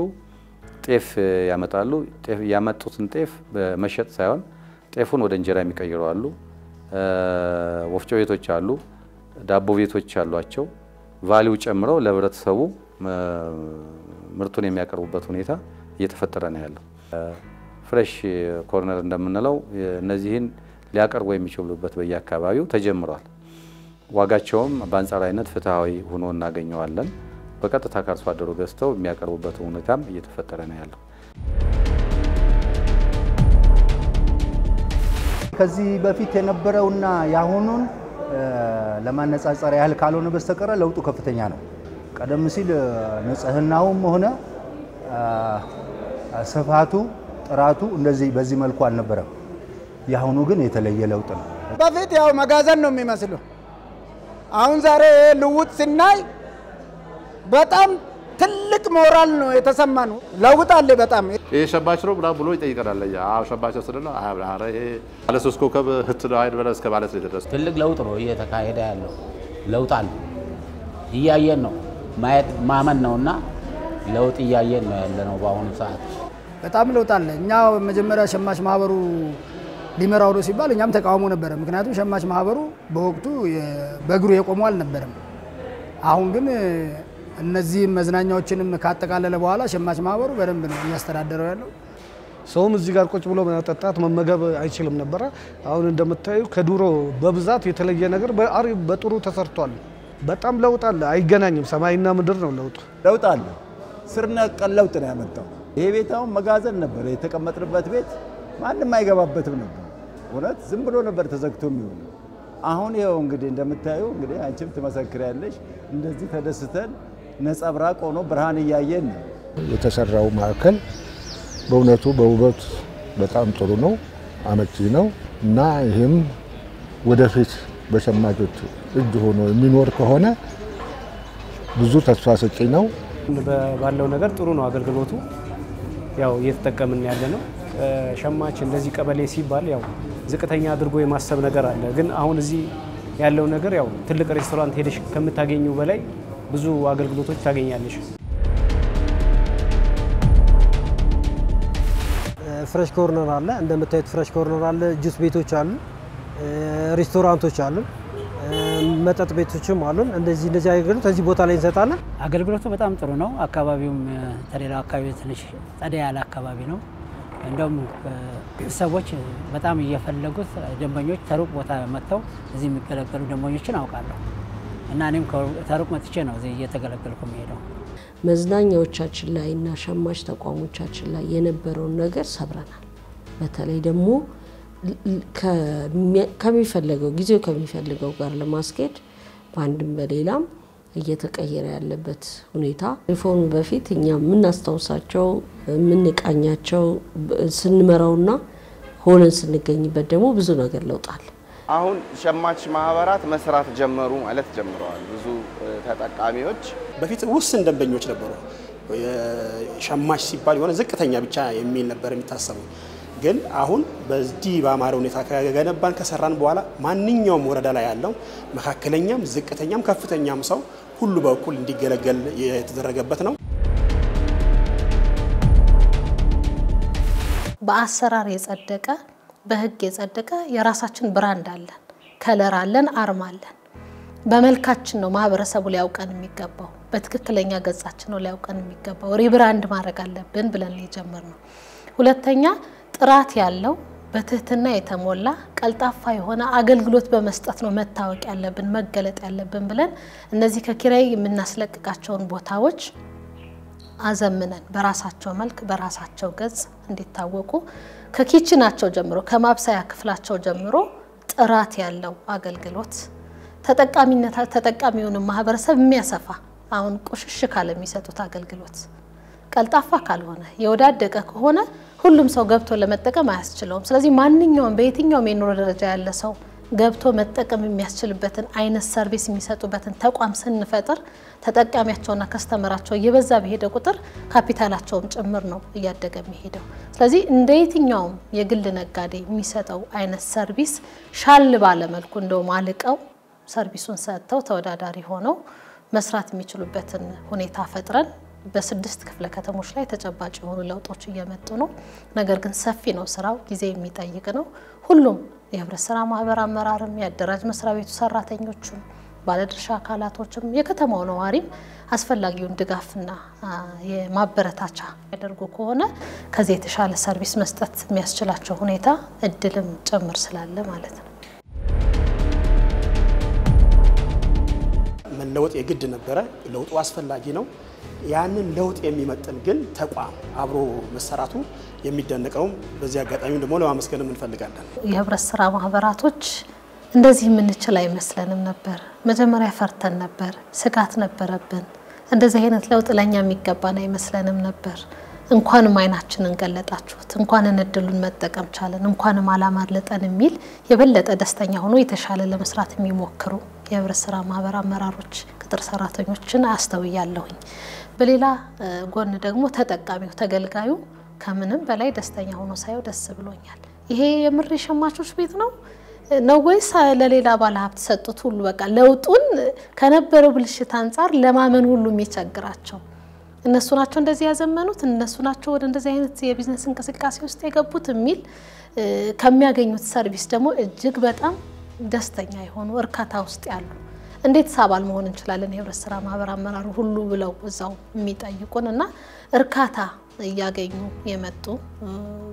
ጤፍ ያመጣሉ። ጤፍ ያመጡትን ጤፍ በመሸጥ ሳይሆን ጤፉን ወደ እንጀራ የሚቀይሩ አሉ። ወፍጮ ቤቶች አሉ፣ ዳቦ ቤቶች አሏቸው። ቫልዩ ጨምረው ለህብረተሰቡ ምርቱን የሚያቀርቡበት ሁኔታ እየተፈጠረ ነው ያለው። ፍሬሽ ኮርነር እንደምንለው እነዚህን ሊያቀርቡ የሚችሉበት በየአካባቢው ተጀምሯል። ዋጋቸውም በአንጻራዊነት ፍትሃዊ ሆኖ እናገኘዋለን። በቀጥታ ከአርሶ አደሩ ገዝተው የሚያቀርቡበት ሁኔታም እየተፈጠረ ነው ያለው። ከዚህ በፊት የነበረውና ያሁኑን ለማነጻጸር ያህል ካልሆነ በስተቀር ለውጡ ከፍተኛ ነው። ቀደም ሲል ንጽህናውም ሆነ ስፋቱ ጥራቱ እንደዚህ በዚህ መልኩ አልነበረም። ያሁኑ ግን የተለየ ለውጥ ነው። በፊት ያው መጋዘን ነው የሚመስለው። አሁን ዛሬ ልውጥ ስናይ በጣም ትልቅ ሞራል ነው የተሰማን። ለውጥ አለ በጣም። ይሄ ሸማች ነው ብሎ ይጠይቀናል። አዎ ሸማች ስለሆነ አረ ይሄ ባለ 3 ኮከብ ህት ነው አይደል ብለን እስከ ማለት ድረስ ትልቅ ለውጥ ነው እየተካሄደ ያለው። ለውጥ አለ እያየን ነው። ማየት ማመን ነውና ለውጥ እያየን ነው ያለነው በአሁኑ ሰዓት። በጣም ለውጥ አለ። እኛ መጀመሪያ ሸማች ማህበሩ ሊመራው ነው ሲባል እኛም ተቃውሞ ነበር። ምክንያቱም ሸማች ማህበሩ በወቅቱ በእግሩ የቆሙ አልነበረም። አሁን ግን እነዚህ መዝናኛዎችንም ካጠቃለለ በኋላ ሸማች ማህበሩ በደንብ ነው እያስተዳደረው ያለው። ሰውም እዚህ ጋር ቁጭ ብሎ መጠጣት መመገብ አይችልም ነበር። አሁን እንደምታዩ ከዱሮ በብዛት የተለየ ነገር በጥሩ ተሰርቷል። በጣም ለውጥ አለ። አይገናኝም። ሰማይና ምድር ነው ለውጡ። ለውጥ አለ። ስር ነቀል ለውጥ ነው ያመጣው። ይሄ ቤት አሁን መጋዘን ነበር የተቀመጥንበት ቤት ማንም አይገባበትም ነበር። እውነት ዝም ብሎ ነበር ተዘግቶ የሚሆነው። አሁን ይኸው እንግዲህ እንደምታዩ እንግዲህ አንቺም ትመሰክሪያለሽ እንደዚህ ተደስተን ነጸብራቅ ሆኖ ብርሃን እያየን ነው። የተሰራው ማዕከል በእውነቱ በውበት በጣም ጥሩ ነው፣ አመቺ ነው እና ይህም ወደፊት በሸማቾች እጅ ሆኖ የሚኖር ከሆነ ብዙ ተስፋ ሰጪ ነው። ባለው ነገር ጥሩ ነው አገልግሎቱ። ያው እየተጠቀምን ያለ ነው። ሸማች እንደዚህ ቀበሌ ሲባል ያው ዝቅተኛ አድርጎ የማሰብ ነገር አለ። ግን አሁን እዚህ ያለው ነገር ያው ትልቅ ሬስቶራንት ሄደሽ ከምታገኙ በላይ ብዙ አገልግሎቶች ታገኛለሽ። ፍሬሽ ኮርነር አለ። እንደምታዩት ፍሬሽ ኮርነር አለ። ጁስ ቤቶች አሉ፣ ሬስቶራንቶች አሉ፣ መጠጥ ቤቶችም አሉ። እንደዚህ አገልግሎት እዚህ ቦታ ላይ እንሰጣለን። አገልግሎቱ በጣም ጥሩ ነው። አካባቢውም ተሌላው አካባቢ ትንሽ ጸዳ ያለ አካባቢ ነው። እንደውም ሰዎች በጣም እየፈለጉት ደንበኞች ተሩቅ ቦታ መጥተው እዚህ የሚገለገሉ ደንበኞችን አውቃለሁ እና እኔም ተሩቅ መጥቼ ነው እዚህ እየተገለገልኩ የሚሄደው። መዝናኛዎቻችን ላይ እና ሸማች ተቋሞቻችን ላይ የነበረውን ነገር ሰብረናል። በተለይ ደግሞ ከሚፈልገው ጊዜው ከሚፈልገው ጋር ለማስኬድ በአንድም በሌላም እየተቀየረ ያለበት ሁኔታ ሪፎርም በፊት እኛ የምናስታውሳቸው የምንቃኛቸው ስንመራውና ሆነን ስንገኝበት ደግሞ ብዙ ነገር ለውጣል። አሁን ሸማች ማህበራት መስራት ጀመሩ ማለት ጀምረዋል። ብዙ ተጠቃሚዎች በፊት ውስን ደንበኞች ነበሩ። ሸማች ሲባል የሆነ ዝቅተኛ ብቻ የሚል ነበር የሚታሰበው። ግን አሁን በዚህ በአማረ ሁኔታ ከገነባን ከሰራን በኋላ ማንኛውም ወረዳ ላይ ያለው መካከለኛም ዝቅተኛም ከፍተኛም ሰው ሁሉ በኩል እንዲገለገል የተደረገበት ነው። በአሰራር የጸደቀ በህግ የጸደቀ የራሳችን ብራንድ አለን፣ ከለር አለን፣ አርማ አለን። በመልካችን ነው ማህበረሰቡ ሊያውቀን የሚገባው፣ በትክክለኛ ገጻችን ነው ሊያውቀን የሚገባው። ሪብራንድ ማድረግ አለብን ብለን የጀመርነው። ሁለተኛ ጥራት ያለው በትህትና የተሞላ ቀልጣፋ የሆነ አገልግሎት በመስጠት ነው መታወቅ ያለብን መገለጥ ያለብን ብለን እነዚህ ከኪራይ የምናስለቅቃቸውን ቦታዎች አዘምነን በራሳቸው መልክ በራሳቸው ገጽ እንዲታወቁ ከኪችናቸው ጀምሮ ከማብሰያ ክፍላቸው ጀምሮ ጥራት ያለው አገልግሎት ተጠቃሚውን ማህበረሰብ የሚያሰፋ አሁን ቁሽሽ ካለ የሚሰጡት አገልግሎት ቀልጣፋ ካልሆነ የወዳደቀ ከሆነ ሁሉም ሰው ገብቶ ለመጠቀም አያስችለውም። ስለዚህ ማንኛውም በየትኛውም የኑሮ ደረጃ ያለ ሰው ገብቶ መጠቀም የሚያስችልበትን አይነት ሰርቪስ የሚሰጡበትን ተቋም ስንፈጥር ተጠቃሚያቸውና ከስተመራቸው እየበዛ በሄደ ቁጥር ካፒታላቸውም ጭምር ነው እያደገ የሚሄደው። ስለዚህ እንደ የትኛውም የግል ነጋዴ የሚሰጠው አይነት ሰርቪስ ሻል ባለ መልኩ እንደው ማልቀው ሰርቪሱን ሰጥተው ተወዳዳሪ ሆነው መስራት የሚችሉበትን ሁኔታ ፈጥረን በስድስት ክፍለ ከተሞች ላይ ተጨባጭ የሆኑ ለውጦች እየመጡ ነው። ነገር ግን ሰፊ ነው ስራው፣ ጊዜ የሚጠይቅ ነው። ሁሉም የህብረት ስራ ማህበር አመራርም ያደራጅ መስሪያ ቤቱ ሰራተኞችም ባለድርሻ አካላቶችም የከተማው ነዋሪም አስፈላጊውን ድጋፍና የማበረታቻ ያደርጉ ከሆነ ከዚህ የተሻለ ሰርቪስ መስጠት የሚያስችላቸው ሁኔታ እድልም ጭምር ስላለ ማለት ነው። መለወጥ የግድ ነበረ። ለውጡ አስፈላጊ ነው። ያንን ለውጥ የሚመጥን ግን ተቋም አብሮ መሰራቱ የሚደነቀው በዚህ አጋጣሚ ደግሞ ለማመስገን እንፈልጋለን። የህብረት ስራ ማህበራቶች እንደዚህ የምንችል አይመስለንም ነበር። መጀመሪያ ፈርተን ነበር፣ ስጋት ነበረብን። እንደዚህ አይነት ለውጥ ለኛ የሚገባን አይመስለንም ነበር። እንኳንም አይናችንን ገለጣችሁት፣ እንኳንም እድሉን መጠቀም ቻለን፣ እንኳንም አላማርለጠን የሚል የበለጠ ደስተኛ ሆኖ የተሻለ ለመስራት የሚሞክሩ የህብረት ስራ ማህበር አመራሮች የቁጥጥር ሰራተኞችን አስተውያለሁኝ። በሌላ ጎን ደግሞ ተጠቃሚው ተገልጋዩ ከምንም በላይ ደስተኛ ሆኖ ሳይው ደስ ብሎኛል። ይሄ የምር ሸማቾች ቤት ነው ወይስ ለሌላ ባለሀብት ሰጡት? ሁሉ በቃ ለውጡን ከነበረው ብልሽት አንፃር ለማመን ሁሉ የሚቸግራቸው እነሱ ናቸው እንደዚህ ያዘመኑት፣ እነሱ ናቸው ወደ እንደዚህ አይነት የቢዝነስ እንቅስቃሴ ውስጥ የገቡት የሚል ከሚያገኙት ሰርቪስ ደግሞ እጅግ በጣም ደስተኛ የሆኑ እርካታ ውስጥ ያሉ እንዴት ሳባል መሆን እንችላለን የህብረት ስራ ማህበር አመራሩ ሁሉ ብለው እዛው የሚጠይቁንና እርካታ እያገኙ የመጡ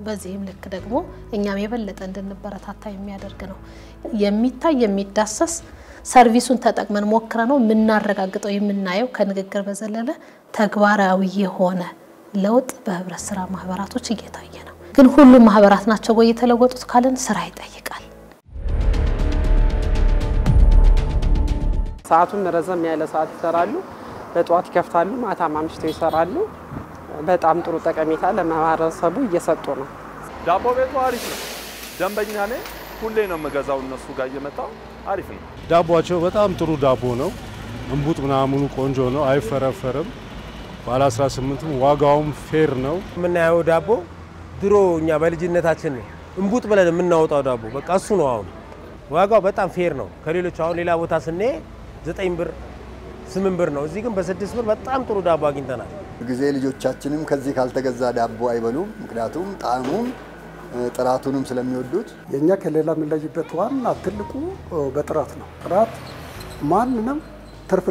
በዚህም ልክ ደግሞ እኛም የበለጠ እንድንበረታታ የሚያደርግ ነው። የሚታይ የሚዳሰስ ሰርቪሱን ተጠቅመን ሞክረ ነው የምናረጋግጠው የምናየው ከንግግር በዘለለ ተግባራዊ የሆነ ለውጥ በህብረት ስራ ማህበራቶች እየታየ ነው። ግን ሁሉም ማህበራት ናቸው ወይ የተለወጡት ካለን ስራ ይጠይቃል። ሰዓቱን ረዘም ያለ ሰዓት ይሰራሉ፣ በጧት ይከፍታሉ፣ ማታ ማምሽተው ይሰራሉ። በጣም ጥሩ ጠቀሜታ ለማህበረሰቡ እየሰጡ ነው። ዳቦ ቤቱ አሪፍ ነው። ደንበኛ ነኝ፣ ሁሌ ነው የምገዛው እነሱ ጋር እየመጣው አሪፍ ነው። ዳቦአቸው በጣም ጥሩ ዳቦ ነው። እንቡጥ ምናምኑ ቆንጆ ነው፣ አይፈረፈርም። ባለ 18 ዋጋውም ፌር ነው። የምናየው ዳቦ ድሮ እኛ በልጅነታችን እንቡጥ ብለን የምናወጣው ዳቦ በቃ እሱ ነው። አሁን ዋጋው በጣም ፌር ነው። ከሌሎች አሁን ሌላ ቦታ ስንሄድ 9 ብር 8 ብር ነው። እዚህ ግን በ6 ብር በጣም ጥሩ ዳቦ አግኝተናል። ጊዜ ልጆቻችንም ከዚህ ካልተገዛ ዳቦ አይበሉም። ምክንያቱም ጣዕሙም ጥራቱንም ስለሚወዱት። የኛ ከሌላ የሚለይበት ዋና ትልቁ በጥራት ነው። ጥራት ማንንም ትርፍ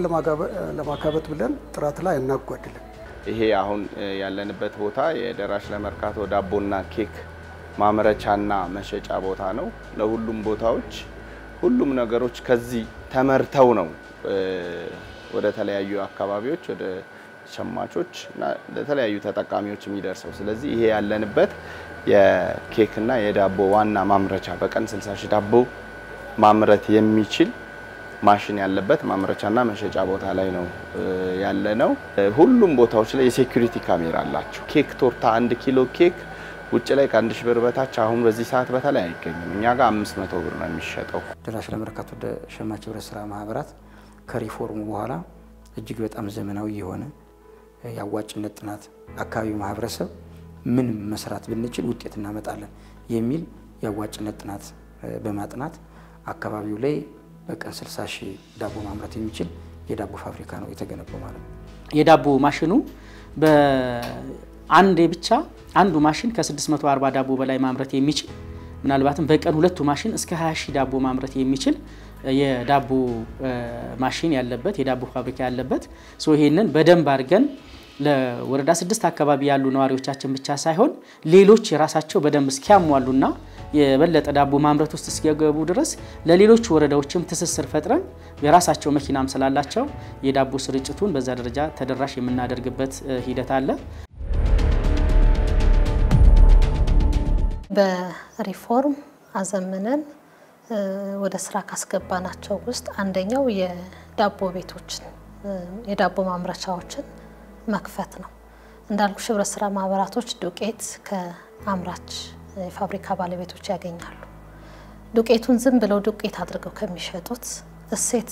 ለማካበት ብለን ጥራት ላይ እናጓድልን። ይሄ አሁን ያለንበት ቦታ የደራሽ ለመርካቶ ዳቦና ኬክ ማምረቻና መሸጫ ቦታ ነው። ለሁሉም ቦታዎች ሁሉም ነገሮች ከዚህ ተመርተው ነው ወደ ተለያዩ አካባቢዎች ወደ ሸማቾች እና ለተለያዩ ተጠቃሚዎች የሚደርሰው። ስለዚህ ይሄ ያለንበት የኬክና የዳቦ ዋና ማምረቻ በቀን 60 ሺህ ዳቦ ማምረት የሚችል ማሽን ያለበት ማምረቻና መሸጫ ቦታ ላይ ነው ያለነው። ሁሉም ቦታዎች ላይ የሴኩሪቲ ካሜራ አላቸው። ኬክ ቶርታ 1 ኪሎ ኬክ ውጭ ላይ ከ1000 ብር በታች አሁን በዚህ ሰዓት በተለይ አይገኝም። እኛ ጋር 500 ብር ነው የሚሸጠው። ደራሽ ለመርካቶ ሸማች ህብረት ስራ ማህበራት ከሪፎርሙ በኋላ እጅግ በጣም ዘመናዊ የሆነ ያዋጭነት ጥናት አካባቢው ማህበረሰብ ምን መስራት ብንችል ውጤት እናመጣለን የሚል ያዋጭነት ጥናት በማጥናት አካባቢው ላይ በቀን 60 ሺህ ዳቦ ማምረት የሚችል የዳቦ ፋብሪካ ነው የተገነባው ማለት ነው። የዳቦ ማሽኑ በአንዴ ብቻ አንዱ ማሽን ከ640 ዳቦ በላይ ማምረት የሚችል ምናልባትም በቀን ሁለቱ ማሽን እስከ 20 ሺህ ዳቦ ማምረት የሚችል የዳቦ ማሽን ያለበት የዳቦ ፋብሪካ ያለበት ይሄንን በደንብ አድርገን ለወረዳ 6 አካባቢ ያሉ ነዋሪዎቻችን ብቻ ሳይሆን ሌሎች የራሳቸው በደንብ እስኪያሟሉና የበለጠ ዳቦ ማምረት ውስጥ እስኪገቡ ድረስ ለሌሎች ወረዳዎችም ትስስር ፈጥረን የራሳቸው መኪናም ስላላቸው የዳቦ ስርጭቱን በዛ ደረጃ ተደራሽ የምናደርግበት ሂደት አለ። በሪፎርም አዘምነን ወደ ስራ ካስገባናቸው ውስጥ አንደኛው የዳቦ ቤቶችን የዳቦ ማምረቻዎችን መክፈት ነው። እንዳልኩሽ ህብረት ስራ ማህበራቶች ዱቄት ከአምራች የፋብሪካ ባለቤቶች ያገኛሉ። ዱቄቱን ዝም ብለው ዱቄት አድርገው ከሚሸጡት እሴት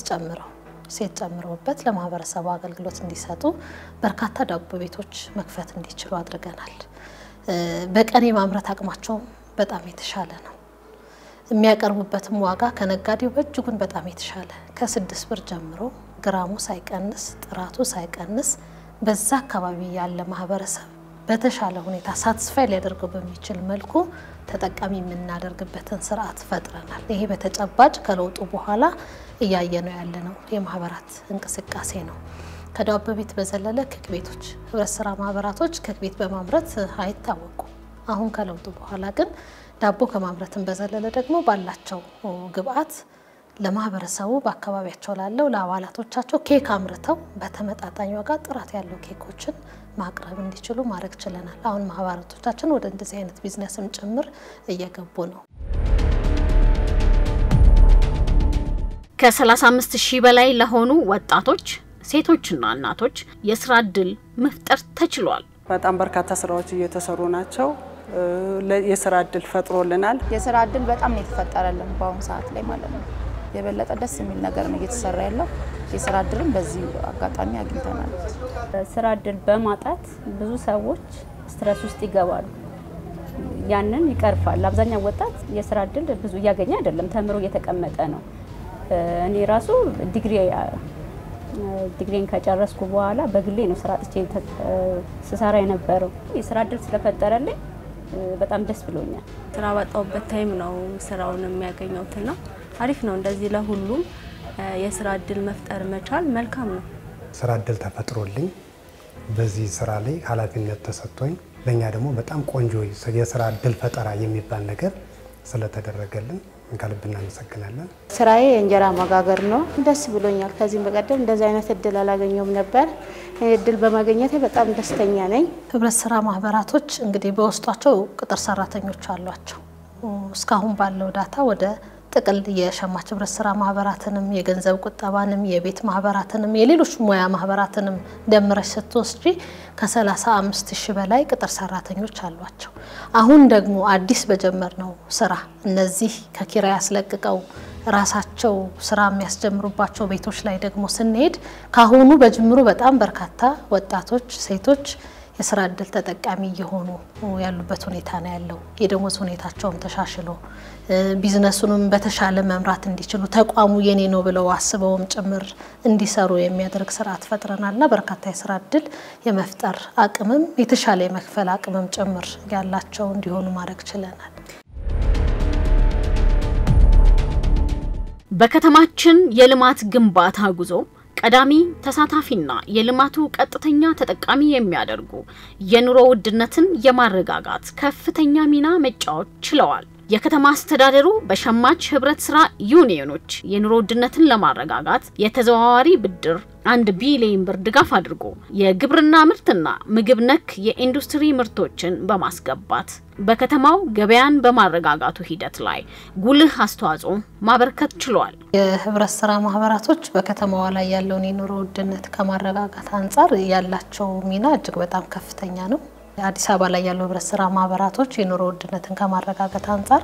ጨምረውበት ለማህበረሰቡ አገልግሎት እንዲሰጡ በርካታ ዳቦ ቤቶች መክፈት እንዲችሉ አድርገናል። በቀን የማምረት አቅማቸው በጣም የተሻለ ነው። የሚያቀርቡበትም ዋጋ ከነጋዴው በእጅጉን በጣም የተሻለ ከ6 ብር ጀምሮ ግራሙ ሳይቀንስ ጥራቱ ሳይቀንስ በዛ አካባቢ ያለ ማህበረሰብ በተሻለ ሁኔታ ሳትስፋይ ሊያደርገው በሚችል መልኩ ተጠቃሚ የምናደርግበትን ስርዓት ፈጥረናል። ይሄ በተጨባጭ ከለውጡ በኋላ እያየነው ያለነው የማህበራት እንቅስቃሴ ነው። ከዳቦ ቤት በዘለለ ኬክ ቤቶች ህብረት ስራ ማህበራቶች ኬክ ቤት በማምረት አይታወቁ። አሁን ከለውጡ በኋላ ግን ዳቦ ከማምረትም በዘለለ ደግሞ ባላቸው ግብአት ለማህበረሰቡ በአካባቢያቸው ላለው ለአባላቶቻቸው ኬክ አምርተው በተመጣጣኝ ዋጋ ጥራት ያለው ኬኮችን ማቅረብ እንዲችሉ ማድረግ ችለናል። አሁን ማህበራቶቻችን ወደ እንደዚህ አይነት ቢዝነስም ጭምር እየገቡ ነው። ከ35,000 በላይ ለሆኑ ወጣቶች ሴቶችና እናቶች የስራ እድል መፍጠር ተችሏል። በጣም በርካታ ስራዎች እየተሰሩ ናቸው። የስራ እድል ፈጥሮልናል። የስራ እድል በጣም ነው የተፈጠረልን በአሁን ሰዓት ላይ ማለት ነው። የበለጠ ደስ የሚል ነገር ነው እየተሰራ ያለው። የስራ እድልም በዚህ አጋጣሚ አግኝተናል። ስራ እድል በማጣት ብዙ ሰዎች ስትረስ ውስጥ ይገባሉ። ያንን ይቀርፋል። አብዛኛው ወጣት የስራ እድል ብዙ እያገኘ አይደለም፣ ተምሮ እየተቀመጠ ነው። እኔ ራሱ ዲግሪን ከጨረስኩ በኋላ በግሌ ነው ስራ አጥቼ ስሰራ የነበረው። የስራ እድል ስለፈጠረልኝ በጣም ደስ ብሎኛል። ስራ ባጣሁበት ታይም ነው ስራውን የሚያገኘውትና አሪፍ ነው። እንደዚህ ለሁሉም የስራ እድል መፍጠር መቻል መልካም ነው። ስራ እድል ተፈጥሮልኝ በዚህ ስራ ላይ ኃላፊነት ተሰጥቶኝ ለኛ ደግሞ በጣም ቆንጆ የስራ እድል ፈጠራ የሚባል ነገር ስለተደረገልን ከልብ እናመሰግናለን። ስራዬ እንጀራ መጋገር ነው። ደስ ብሎኛል። ከዚህ በቀደም እንደዚህ አይነት እድል አላገኘውም ነበር። እድል በማግኘቴ በጣም ደስተኛ ነኝ። ህብረት ስራ ማህበራቶች እንግዲህ በውስጣቸው ቅጥር ሰራተኞች አሏቸው። እስካሁን ባለው ዳታ ወደ ጥቅል የሸማች ህብረት ስራ ማህበራትንም የገንዘብ ቁጠባንም የቤት ማህበራትንም የሌሎች ሙያ ማህበራትንም ደምረሽ ስትወስጂ ከ35,000 በላይ ቅጥር ሰራተኞች አሏቸው። አሁን ደግሞ አዲስ በጀመርነው ስራ እነዚህ ከኪራይ አስለቅቀው ራሳቸው ስራ የሚያስጀምሩባቸው ቤቶች ላይ ደግሞ ስንሄድ ካሁኑ በጅምሩ በጣም በርካታ ወጣቶች ሴቶች የስራ እድል ተጠቃሚ እየሆኑ ያሉበት ሁኔታ ነው ያለው። የደሞዝ ሁኔታቸውም ተሻሽሎ ቢዝነሱንም በተሻለ መምራት እንዲችሉ ተቋሙ የኔ ነው ብለው አስበውም ጭምር እንዲሰሩ የሚያደርግ ስርዓት ፈጥረናልና በርካታ የስራ እድል የመፍጠር አቅምም የተሻለ የመክፈል አቅምም ጭምር ያላቸው እንዲሆኑ ማድረግ ችለናል። በከተማችን የልማት ግንባታ ጉዞ ቀዳሚ ተሳታፊና የልማቱ ቀጥተኛ ተጠቃሚ የሚያደርጉ የኑሮ ውድነትን የማረጋጋት ከፍተኛ ሚና መጫወት ችለዋል። የከተማ አስተዳደሩ በሸማች ህብረት ስራ ዩኒየኖች የኑሮ ውድነትን ለማረጋጋት የተዘዋዋሪ ብድር 1 ቢሊዮን ብር ድጋፍ አድርጎ የግብርና ምርትና ምግብ ነክ የኢንዱስትሪ ምርቶችን በማስገባት በከተማው ገበያን በማረጋጋቱ ሂደት ላይ ጉልህ አስተዋጽኦ ማበርከት ችሏል። የህብረት ስራ ማህበራቶች በከተማዋ ላይ ያለውን የኑሮ ውድነት ከማረጋጋት አንፃር ያላቸው ሚና እጅግ በጣም ከፍተኛ ነው። አዲስ አበባ ላይ ያለው ህብረት ስራ ማህበራቶች የኑሮ ውድነትን ከማረጋጋት አንፃር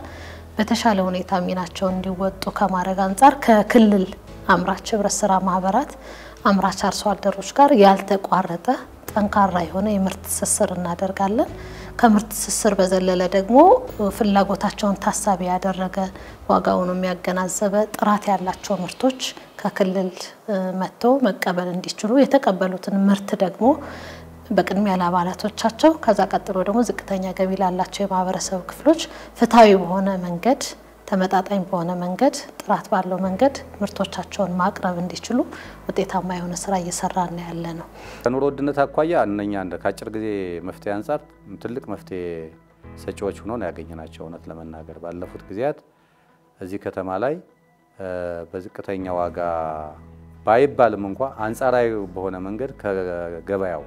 በተሻለ ሁኔታ ሚናቸውን እንዲወጡ ከማረጋጋት አንፃር ከክልል አምራች ህብረት ስራ ማህበራት አምራች አርሶ አደሮች ጋር ያልተቋረጠ ጠንካራ የሆነ የምርት ትስስር እናደርጋለን። ከምርት ትስስር በዘለለ ደግሞ ፍላጎታቸውን ታሳቢ ያደረገ ዋጋውን የሚያገናዘበ ጥራት ያላቸው ምርቶች ከክልል መጥተው መቀበል እንዲችሉ የተቀበሉትን ምርት ደግሞ በቅድሚያ ለአባላቶቻቸው ከዛ ቀጥሎ ደግሞ ዝቅተኛ ገቢ ላላቸው የማህበረሰብ ክፍሎች ፍትሃዊ በሆነ መንገድ ተመጣጣኝ በሆነ መንገድ ጥራት ባለው መንገድ ምርቶቻቸውን ማቅረብ እንዲችሉ ውጤታማ የሆነ ስራ እየሰራን ያለ ነው። ከኑሮ ውድነት አኳያ እነኛ እንደ ካጭር ጊዜ መፍትሄ አንፃር ትልቅ መፍትሄ ሰጪዎች ሆነው ነው ያገኘናቸው። እውነት ለመናገር ባለፉት ጊዜያት እዚህ ከተማ ላይ በዝቅተኛ ዋጋ ባይባልም እንኳን አንጻራዊ በሆነ መንገድ ከገበያው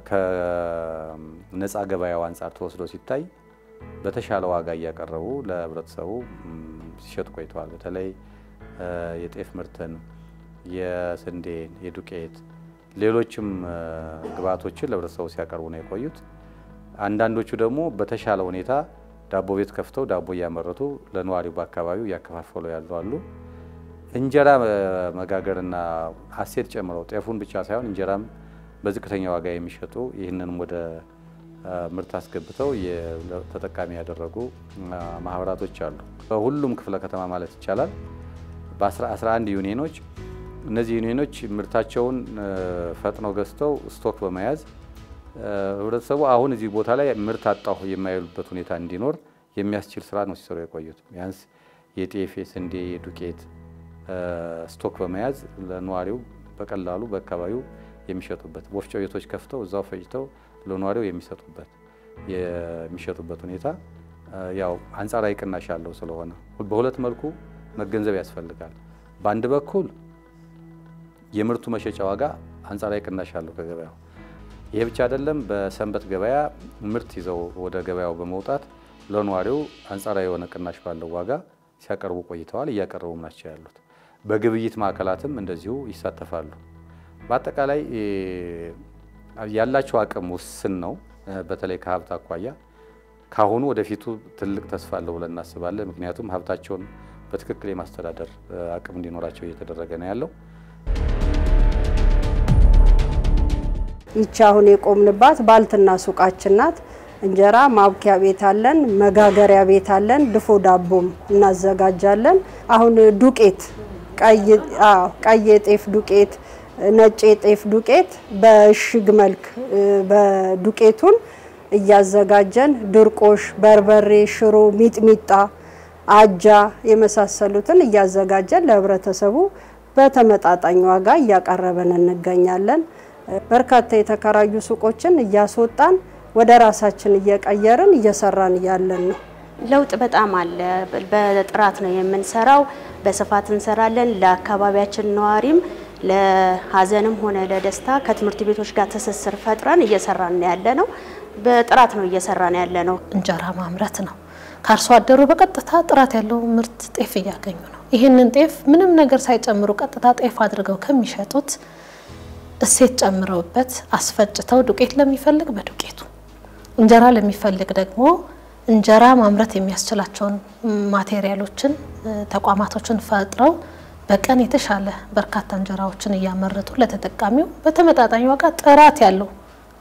ከነፃ ገበያው አንፃር ተወስዶ ሲታይ በተሻለ ዋጋ እያቀረቡ ለህብረተሰቡ ሲሸጡ ቆይተዋል። በተለይ የጤፍ ምርትን፣ የስንዴን፣ የዱቄት ሌሎችም ግብአቶችን ለህብረተሰቡ ሲያቀርቡ ነው የቆዩት። አንዳንዶቹ ደግሞ በተሻለ ሁኔታ ዳቦ ቤት ከፍተው ዳቦ እያመረቱ ለነዋሪው በአካባቢው እያከፋፈሉ ያሉ አሉ። እንጀራ መጋገርና አሴት ጨምረው ጤፉን ብቻ ሳይሆን እንጀራም በዝቅተኛ ዋጋ የሚሸጡ ይህንንም ወደ ምርት አስገብተው ተጠቃሚ ያደረጉ ማህበራቶች አሉ። በሁሉም ክፍለ ከተማ ማለት ይቻላል በ11 ዩኒየኖች እነዚህ ዩኒየኖች ምርታቸውን ፈጥነው ገዝተው ስቶክ በመያዝ ህብረተሰቡ አሁን እዚህ ቦታ ላይ ምርት አጣሁ የማይሉበት ሁኔታ እንዲኖር የሚያስችል ስራ ነው ሲሰሩ የቆዩት። ቢያንስ የጤፍ፣ የስንዴ፣ የዱቄት ስቶክ በመያዝ ለነዋሪው በቀላሉ በአካባቢው የሚሸጡበት ወፍጮ ቤቶች ከፍተው እዛው ፈጭተው ለነዋሪው የሚሸጡበት ሁኔታ ያው አንጻራዊ ቅናሽ ያለው ስለሆነ በሁለት መልኩ መገንዘብ ያስፈልጋል። በአንድ በኩል የምርቱ መሸጫ ዋጋ አንጻራዊ ቅናሽ ያለው ከገበያው፣ ይሄ ብቻ አይደለም። በሰንበት ገበያ ምርት ይዘው ወደ ገበያው በመውጣት ለነዋሪው አንጻራዊ የሆነ ቅናሽ ባለው ዋጋ ሲያቀርቡ ቆይተዋል፣ እያቀረቡም ናቸው ያሉት። በግብይት ማዕከላትም እንደዚሁ ይሳተፋሉ። በአጠቃላይ ያላቸው አቅም ውስን ነው። በተለይ ከሀብት አኳያ ካሁኑ ወደፊቱ ትልቅ ተስፋ አለው ብለን እናስባለን። ምክንያቱም ሀብታቸውን በትክክል የማስተዳደር አቅም እንዲኖራቸው እየተደረገ ነው ያለው። ይቺ አሁን የቆምንባት ባልትና ሱቃችን ናት። እንጀራ ማብኪያ ቤት አለን፣ መጋገሪያ ቤት አለን፣ ድፎ ዳቦም እናዘጋጃለን። አሁን ዱቄት ቀይ ጤፍ ዱቄት፣ ነጭ ጤፍ ዱቄት በሽግ መልክ በዱቄቱን እያዘጋጀን ድርቆሽ፣ በርበሬ፣ ሽሮ፣ ሚጥሚጣ፣ አጃ የመሳሰሉትን እያዘጋጀን ለህብረተሰቡ በተመጣጣኝ ዋጋ እያቀረበን እንገኛለን። በርካታ የተከራዩ ሱቆችን እያስወጣን ወደ ራሳችን እየቀየርን እየሰራን ያለን ነው። ለውጥ በጣም አለ። በጥራት ነው የምንሰራው፣ በስፋት እንሰራለን። ለአካባቢያችን ነዋሪም ለሀዘንም ሆነ ለደስታ ከትምህርት ቤቶች ጋር ትስስር ፈጥረን እየሰራን ያለ ነው። በጥራት ነው እየሰራን ያለ ነው። እንጀራ ማምረት ነው። ከአርሶ አደሩ በቀጥታ ጥራት ያለው ምርት ጤፍ እያገኙ ነው። ይህንን ጤፍ ምንም ነገር ሳይጨምሩ ቀጥታ ጤፍ አድርገው ከሚሸጡት እሴት ጨምረውበት አስፈጭተው ዱቄት ለሚፈልግ በዱቄቱ እንጀራ ለሚፈልግ ደግሞ እንጀራ ማምረት የሚያስችላቸውን ማቴሪያሎችን ተቋማቶችን ፈጥረው በቀን የተሻለ በርካታ እንጀራዎችን እያመረቱ ለተጠቃሚው በተመጣጣኝ ዋጋ ጥራት ያለው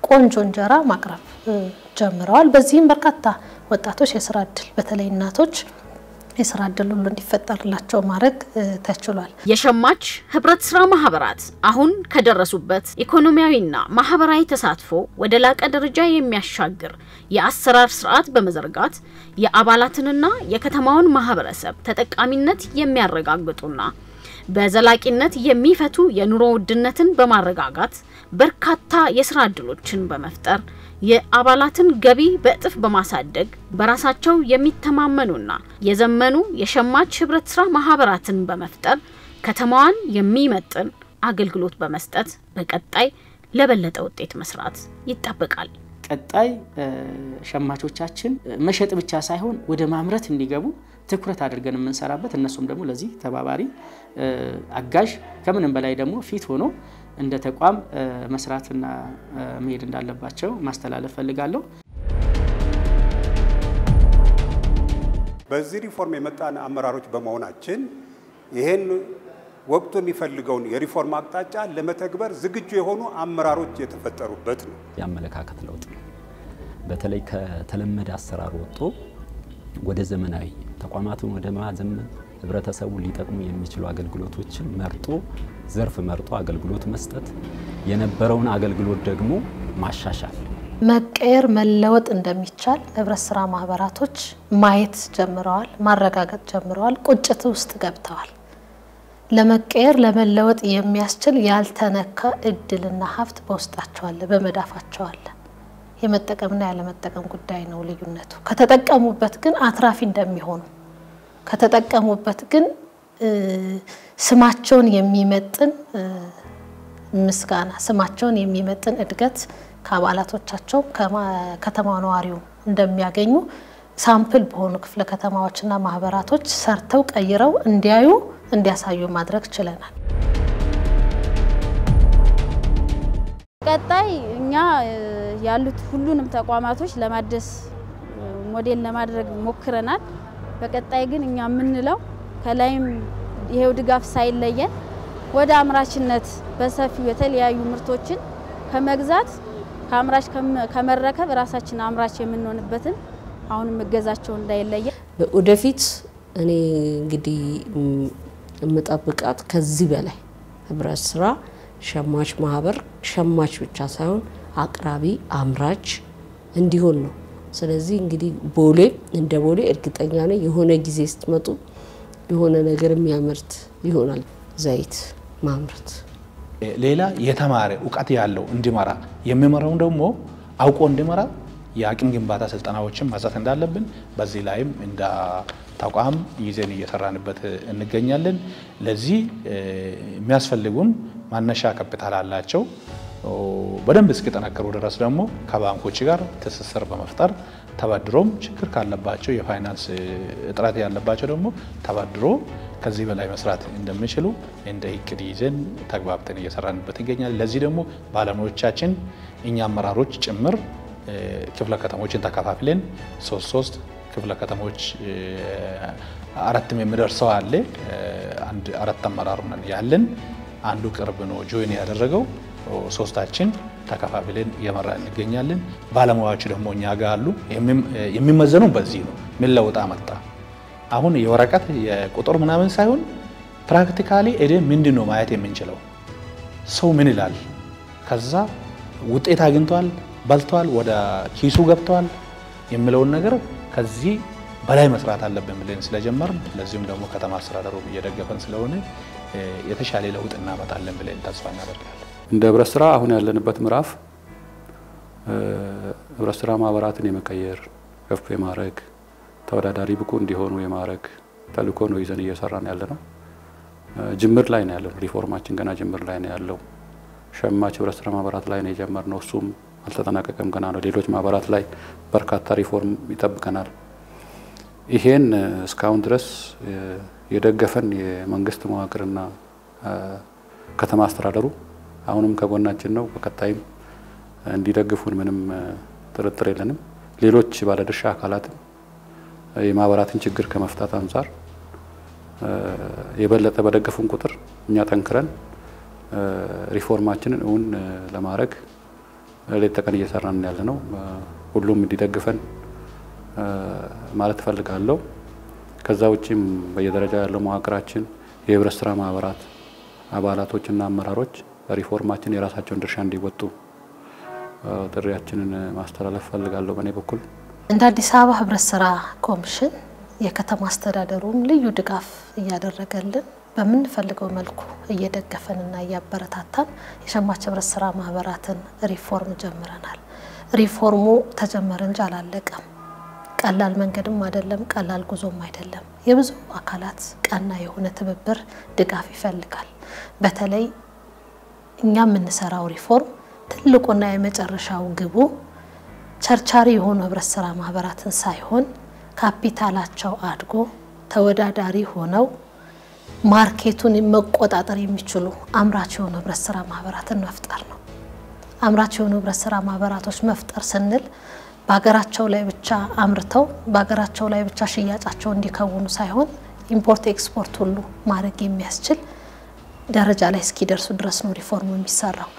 ቆንጆ እንጀራ ማቅረብ ጀምረዋል። በዚህም በርካታ ወጣቶች የስራ እድል በተለይ እናቶች የስራ እድል ሁሉ እንዲፈጠርላቸው ማድረግ ተችሏል። የሸማች ህብረት ስራ ማህበራት አሁን ከደረሱበት ኢኮኖሚያዊና ማህበራዊ ተሳትፎ ወደ ላቀ ደረጃ የሚያሻግር የአሰራር ስርዓት በመዘርጋት የአባላትንና የከተማውን ማህበረሰብ ተጠቃሚነት የሚያረጋግጡና በዘላቂነት የሚፈቱ የኑሮ ውድነትን በማረጋጋት በርካታ የስራ እድሎችን በመፍጠር የአባላትን ገቢ በእጥፍ በማሳደግ በራሳቸው የሚተማመኑና የዘመኑ የሸማች ህብረት ስራ ማህበራትን በመፍጠር ከተማዋን የሚመጥን አገልግሎት በመስጠት በቀጣይ ለበለጠ ውጤት መስራት ይጠበቃል። ቀጣይ ሸማቾቻችን መሸጥ ብቻ ሳይሆን ወደ ማምረት እንዲገቡ ትኩረት አድርገን የምንሰራበት እነሱም ደግሞ ለዚህ ተባባሪ አጋዥ ከምንም በላይ ደግሞ ፊት ሆኖ እንደ ተቋም መስራትና መሄድ እንዳለባቸው ማስተላለፍ ፈልጋለሁ። በዚህ ሪፎርም የመጣን አመራሮች በመሆናችን ይሄን ወቅቱ የሚፈልገውን የሪፎርም አቅጣጫ ለመተግበር ዝግጁ የሆኑ አመራሮች የተፈጠሩበት ነው። ያመለካከት ለውጥ ነው። በተለይ ከተለመደ አሰራር ወጥቶ ወደ ዘመናዊ ተቋማቱን ወደ ማዘመን ህብረተሰቡ ሊጠቅሙ የሚችሉ አገልግሎቶችን መርጦ ዘርፍ መርጦ አገልግሎት መስጠት የነበረውን አገልግሎት ደግሞ ማሻሻል መቀየር መለወጥ እንደሚቻል ህብረት ስራ ማህበራቶች ማየት ጀምረዋል፣ ማረጋገጥ ጀምረዋል፣ ቁጭት ውስጥ ገብተዋል። ለመቀየር ለመለወጥ የሚያስችል ያልተነካ እድልና ሀብት በውስጣቸው አለ፣ በመዳፋቸው አለ። የመጠቀምና ያለመጠቀም ጉዳይ ነው ልዩነቱ። ከተጠቀሙበት ግን አትራፊ እንደሚሆኑ ከተጠቀሙበት ግን ስማቸውን የሚመጥን ምስጋና ስማቸውን የሚመጥን እድገት ከአባላቶቻቸው ከተማው ነዋሪው እንደሚያገኙ ሳምፕል በሆኑ ክፍለ ከተማዎችና ማህበራቶች ሰርተው ቀይረው እንዲያዩ እንዲያሳዩ ማድረግ ችለናል። ቀጣይ እኛ ያሉት ሁሉንም ተቋማቶች ለማደስ ሞዴል ለማድረግ ሞክረናል። በቀጣይ ግን እኛ ምንለው ከላይም ይሄው ድጋፍ ሳይለየን ወደ አምራችነት በሰፊው የተለያዩ ምርቶችን ከመግዛት ከአምራች ከመረከብ ራሳችን አምራች የምንሆንበትን አሁንም እገዛቸው እንዳይለየ ወደፊት እኔ እንግዲህ የምጠብቃት ከዚህ በላይ ህብረት ስራ ሸማች ማህበር ሸማች ብቻ ሳይሆን አቅራቢ አምራች እንዲሆን ነው። ስለዚህ እንግዲህ ቦሌ እንደ ቦሌ እርግጠኛ ነኝ የሆነ ጊዜ ስትመጡ የሆነ ነገር የሚያመርት ይሆናል። ዘይት ማምረት ሌላ የተማረ ዕውቀት ያለው እንዲመራ የሚመራው ደግሞ አውቆ እንዲመራ የአቅም ግንባታ ስልጠናዎችን መስጠት እንዳለብን በዚህ ላይም እንደ ተቋም ይዘን እየሰራንበት እንገኛለን። ለዚህ የሚያስፈልጉን ማነሻ ካፒታል አላቸው። በደንብ እስኪጠናከሩ ድረስ ደግሞ ከባንኮች ጋር ትስስር በመፍጠር ተበድሮም ችግር ካለባቸው የፋይናንስ እጥረት ያለባቸው ደግሞ ተበድሮ ከዚህ በላይ መስራት እንደሚችሉ እንደ እቅድ ይዘን ተግባብተን እየሰራንበት ይገኛል። ለዚህ ደግሞ ባለሙያዎቻችን እኛ አመራሮች ጭምር ክፍለ ከተሞችን ተከፋፍለን ሶስት ክፍለ ከተሞች አራትም የሚደርሰው አለ አንድ አራት አመራር ነን ያለን አንዱ ቅርብ ነው ጆይን ያደረገው ሶስታችን ተከፋፍለን እየመራ እንገኛለን። ባለሙያዎች ደግሞ እኛ ጋር አሉ። የሚመዘነው በዚህ ነው። ምን ለውጥ አመጣ? አሁን የወረቀት የቁጥር ምናምን ሳይሆን ፕራክቲካሊ ምንድነው ማየት የምንችለው? ሰው ምን ይላል? ከዛ ውጤት አግኝቷል፣ በልቷል፣ ወደ ኪሱ ገብቷል የሚለውን ነገር ከዚህ በላይ መስራት አለብን ብለን ስለጀመርን ለዚህም ደግሞ ከተማ አስተዳደሩ እየደገፈን ስለሆነ የተሻለ ለውጥ እናመጣለን ብለን ተስፋ እናደርጋለን። እንደ ህብረት ስራ አሁን ያለንበት ምዕራፍ ህብረት ስራ ማህበራትን የመቀየር ከፍ የማድረግ ተወዳዳሪ ብቁ እንዲሆኑ የማድረግ ተልእኮ ነው ይዘን እየሰራን ያለነው። ጅምር ላይ ነው ያለው። ሪፎርማችን ገና ጅምር ላይ ነው ያለው። ሸማች ህብረት ስራ ማህበራት ላይ ነው የጀመርነው። እሱም አልተጠናቀቀም ገና ነው። ሌሎች ማህበራት ላይ በርካታ ሪፎርም ይጠብቀናል። ይሄን እስካሁን ድረስ የደገፈን የመንግስት መዋቅርና ከተማ አስተዳደሩ አሁንም ከጎናችን ነው። በቀጣይም እንዲደግፉን ምንም ጥርጥር የለንም። ሌሎች ባለድርሻ አካላትም የማህበራትን ችግር ከመፍታት አንፃር የበለጠ በደገፉን ቁጥር እኛ ጠንክረን ሪፎርማችንን እውን ለማድረግ ሌት ተቀን እየሰራን ያለነው። ሁሉም እንዲደግፈን ማለት ፈልጋለሁ። ከዛ ውጪም በየደረጃ ያለው መዋቅራችን የህብረት ስራ ማህበራት አባላቶችና አመራሮች በሪፎርማችን የራሳቸውን ድርሻ እንዲወጡ ጥሪያችንን ማስተላለፍ ፈልጋለሁ በእኔ በኩል። እንደ አዲስ አበባ ህብረት ስራ ኮሚሽን የከተማ አስተዳደሩም ልዩ ድጋፍ እያደረገልን በምንፈልገው መልኩ እየደገፈንና እያበረታታን የሸማች ህብረት ስራ ማህበራትን ሪፎርም ጀምረናል። ሪፎርሙ ተጀመረ እንጂ አላለቀም። ቀላል መንገድም አይደለም፣ ቀላል ጉዞም አይደለም። የብዙ አካላት ቀና የሆነ ትብብር ድጋፍ ይፈልጋል። በተለይ እኛ የምንሰራው ሪፎርም ትልቁና የመጨረሻው ግቡ ቸርቻሪ የሆኑ ህብረት ስራ ማህበራትን ሳይሆን ካፒታላቸው አድጎ ተወዳዳሪ ሆነው ማርኬቱን መቆጣጠር የሚችሉ አምራች የሆኑ ህብረት ስራ ማህበራትን መፍጠር ነው። አምራች የሆኑ ህብረት ስራ ማህበራቶች መፍጠር ስንል በአገራቸው ላይ ብቻ አምርተው በአገራቸው ላይ ብቻ ሽያጫቸው እንዲከውኑ ሳይሆን ኢምፖርት ኤክስፖርት ሁሉ ማድረግ የሚያስችል ደረጃ ላይ እስኪደርሱ ድረስ ነው ሪፎርም የሚሰራው።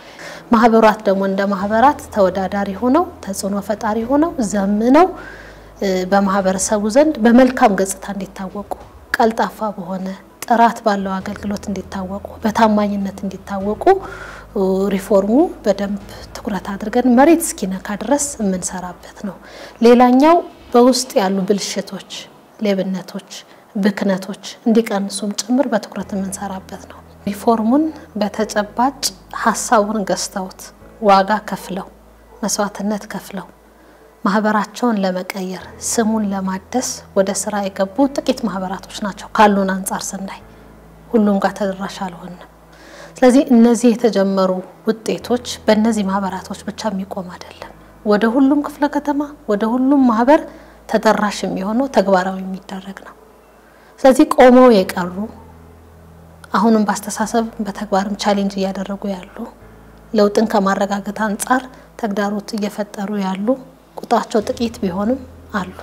ማህበራት ደግሞ እንደ ማህበራት ተወዳዳሪ ሆነው ተጽዕኖ ፈጣሪ ሆነው ዘምነው በማህበረሰቡ ዘንድ በመልካም ገጽታ እንዲታወቁ፣ ቀልጣፋ በሆነ ጥራት ባለው አገልግሎት እንዲታወቁ፣ በታማኝነት እንዲታወቁ ሪፎርሙ በደንብ ትኩረት አድርገን መሬት እስኪነካ ድረስ የምንሰራበት ነው። ሌላኛው በውስጥ ያሉ ብልሽቶች፣ ሌብነቶች፣ ብክነቶች እንዲቀንሱም ጭምር በትኩረት የምንሰራበት ነው። ሪፎርሙን በተጨባጭ ሐሳቡን ገዝተውት ዋጋ ከፍለው መስዋዕትነት ከፍለው ማህበራቸውን ለመቀየር ስሙን ለማደስ ወደ ስራ የገቡ ጥቂት ማህበራቶች ናቸው ካሉን አንፃር ስናይ። ሁሉም ጋር ተደራሽ አልሆነም። ስለዚህ እነዚህ የተጀመሩ ውጤቶች በእነዚህ ማህበራቶች ብቻ የሚቆም አይደለም። ወደ ሁሉም ክፍለ ከተማ ወደ ሁሉም ማህበር ተደራሽ የሚሆነው ተግባራዊ የሚደረግ ነው። ስለዚህ ቆመው የቀሩ አሁንም በአስተሳሰብ በተግባርም ቻሌንጅ እያደረጉ ያሉ ለውጥን ከማረጋገጥ አንፃር ተግዳሮት እየፈጠሩ ያሉ ቁጥራቸው ጥቂት ቢሆንም አሉ።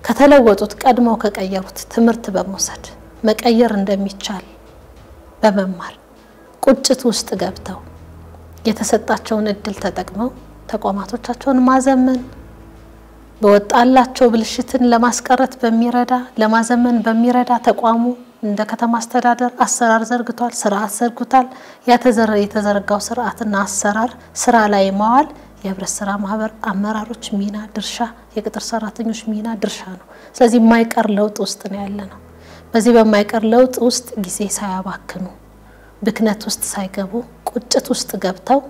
ከተለወጡት ቀድመው ከቀየሩት ትምህርት በመውሰድ መቀየር እንደሚቻል በመማር ቁጭት ውስጥ ገብተው የተሰጣቸውን እድል ተጠቅመው ተቋማቶቻቸውን ማዘመን በወጣላቸው ብልሽትን ለማስቀረት በሚረዳ ለማዘመን በሚረዳ ተቋሙ እንደ ከተማ አስተዳደር አሰራር ዘርግቷል፣ ስርዓት ዘርግቷል። የተዘረጋው ስርዓትና አሰራር ስራ ላይ ማዋል የህብረት ስራ ማህበር አመራሮች ሚና ድርሻ፣ የቅጥር ሰራተኞች ሚና ድርሻ ነው። ስለዚህ የማይቀር ለውጥ ውስጥ ነው ያለነው። በዚህ በማይቀር ለውጥ ውስጥ ጊዜ ሳያባክኑ ብክነት ውስጥ ሳይገቡ ቁጭት ውስጥ ገብተው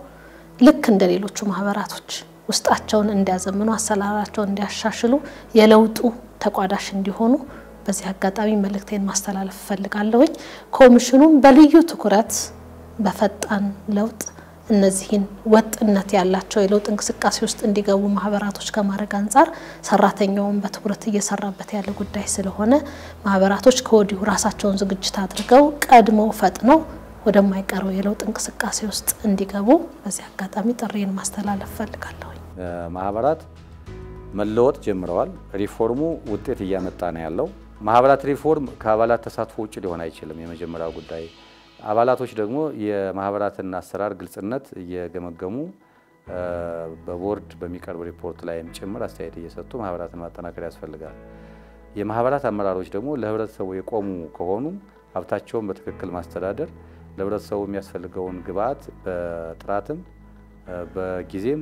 ልክ እንደ ሌሎቹ ማህበራቶች ውስጣቸውን እንዲያዘምኑ አሰራራቸውን እንዲያሻሽሉ የለውጡ ተቋዳሽ እንዲሆኑ በዚህ አጋጣሚ መልእክቴን ማስተላለፍ ፈልጋለሁ። ኮሚሽኑም በልዩ ትኩረት በፈጣን ለውጥ እነዚህን ወጥነት ያላቸው የለውጥ እንቅስቃሴ ውስጥ እንዲገቡ ማህበራቶች ከማድረግ አንፃር ሰራተኛውን በትኩረት እየሰራበት ያለ ጉዳይ ስለሆነ ማህበራቶች ከወዲሁ ራሳቸውን ዝግጅት አድርገው ቀድመው ፈጥነው ወደማይቀረው የለውጥ እንቅስቃሴ ውስጥ እንዲገቡ በዚህ አጋጣሚ ጥሪን ማስተላለፍ ፈልጋለሁ። ማህበራት መለወጥ ጀምረዋል። ሪፎርሙ ውጤት እያመጣ ነው ያለው። ማህበራት ሪፎርም ከአባላት ተሳትፎ ውጭ ሊሆን አይችልም። የመጀመሪያው ጉዳይ አባላቶች ደግሞ የማህበራትን አሰራር ግልጽነት እየገመገሙ በቦርድ በሚቀርብ ሪፖርት ላይም ጭምር አስተያየት እየሰጡ ማህበራትን ማጠናከር ያስፈልጋል። የማህበራት አመራሮች ደግሞ ለህብረተሰቡ የቆሙ ከሆኑ ሀብታቸውን በትክክል ማስተዳደር፣ ለህብረተሰቡ የሚያስፈልገውን ግብዓት በጥራትም በጊዜም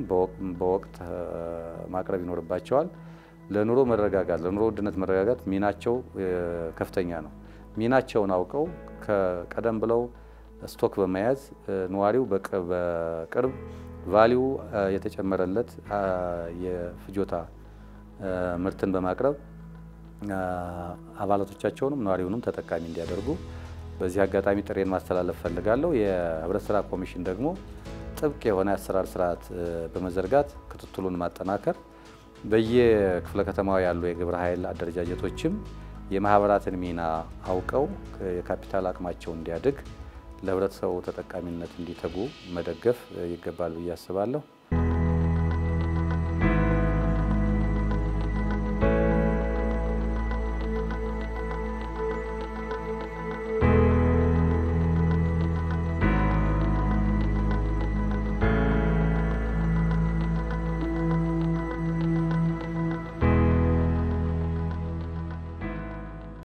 በወቅት ማቅረብ ይኖርባቸዋል። ለኑሮ መረጋጋት፣ ለኑሮ ውድነት መረጋጋት ሚናቸው ከፍተኛ ነው። ሚናቸውን አውቀው ከቀደም ብለው ስቶክ በመያዝ ነዋሪው በቅርብ ቫሊዩ የተጨመረለት የፍጆታ ምርትን በማቅረብ አባላቶቻቸውንም ነዋሪውንም ተጠቃሚ እንዲያደርጉ በዚህ አጋጣሚ ጥሬን ማስተላለፍ ፈልጋለሁ። የህብረት ስራ ኮሚሽን ደግሞ ጥብቅ የሆነ አሰራር ስርዓት በመዘርጋት ክትትሉን ማጠናከር፣ በየክፍለ ከተማው ያሉ የግብረ ኃይል አደረጃጀቶችም የማህበራትን ሚና አውቀው የካፒታል አቅማቸው እንዲያድግ ለህብረተሰቡ ተጠቃሚነት እንዲተጉ መደገፍ ይገባል ብዬ አስባለሁ።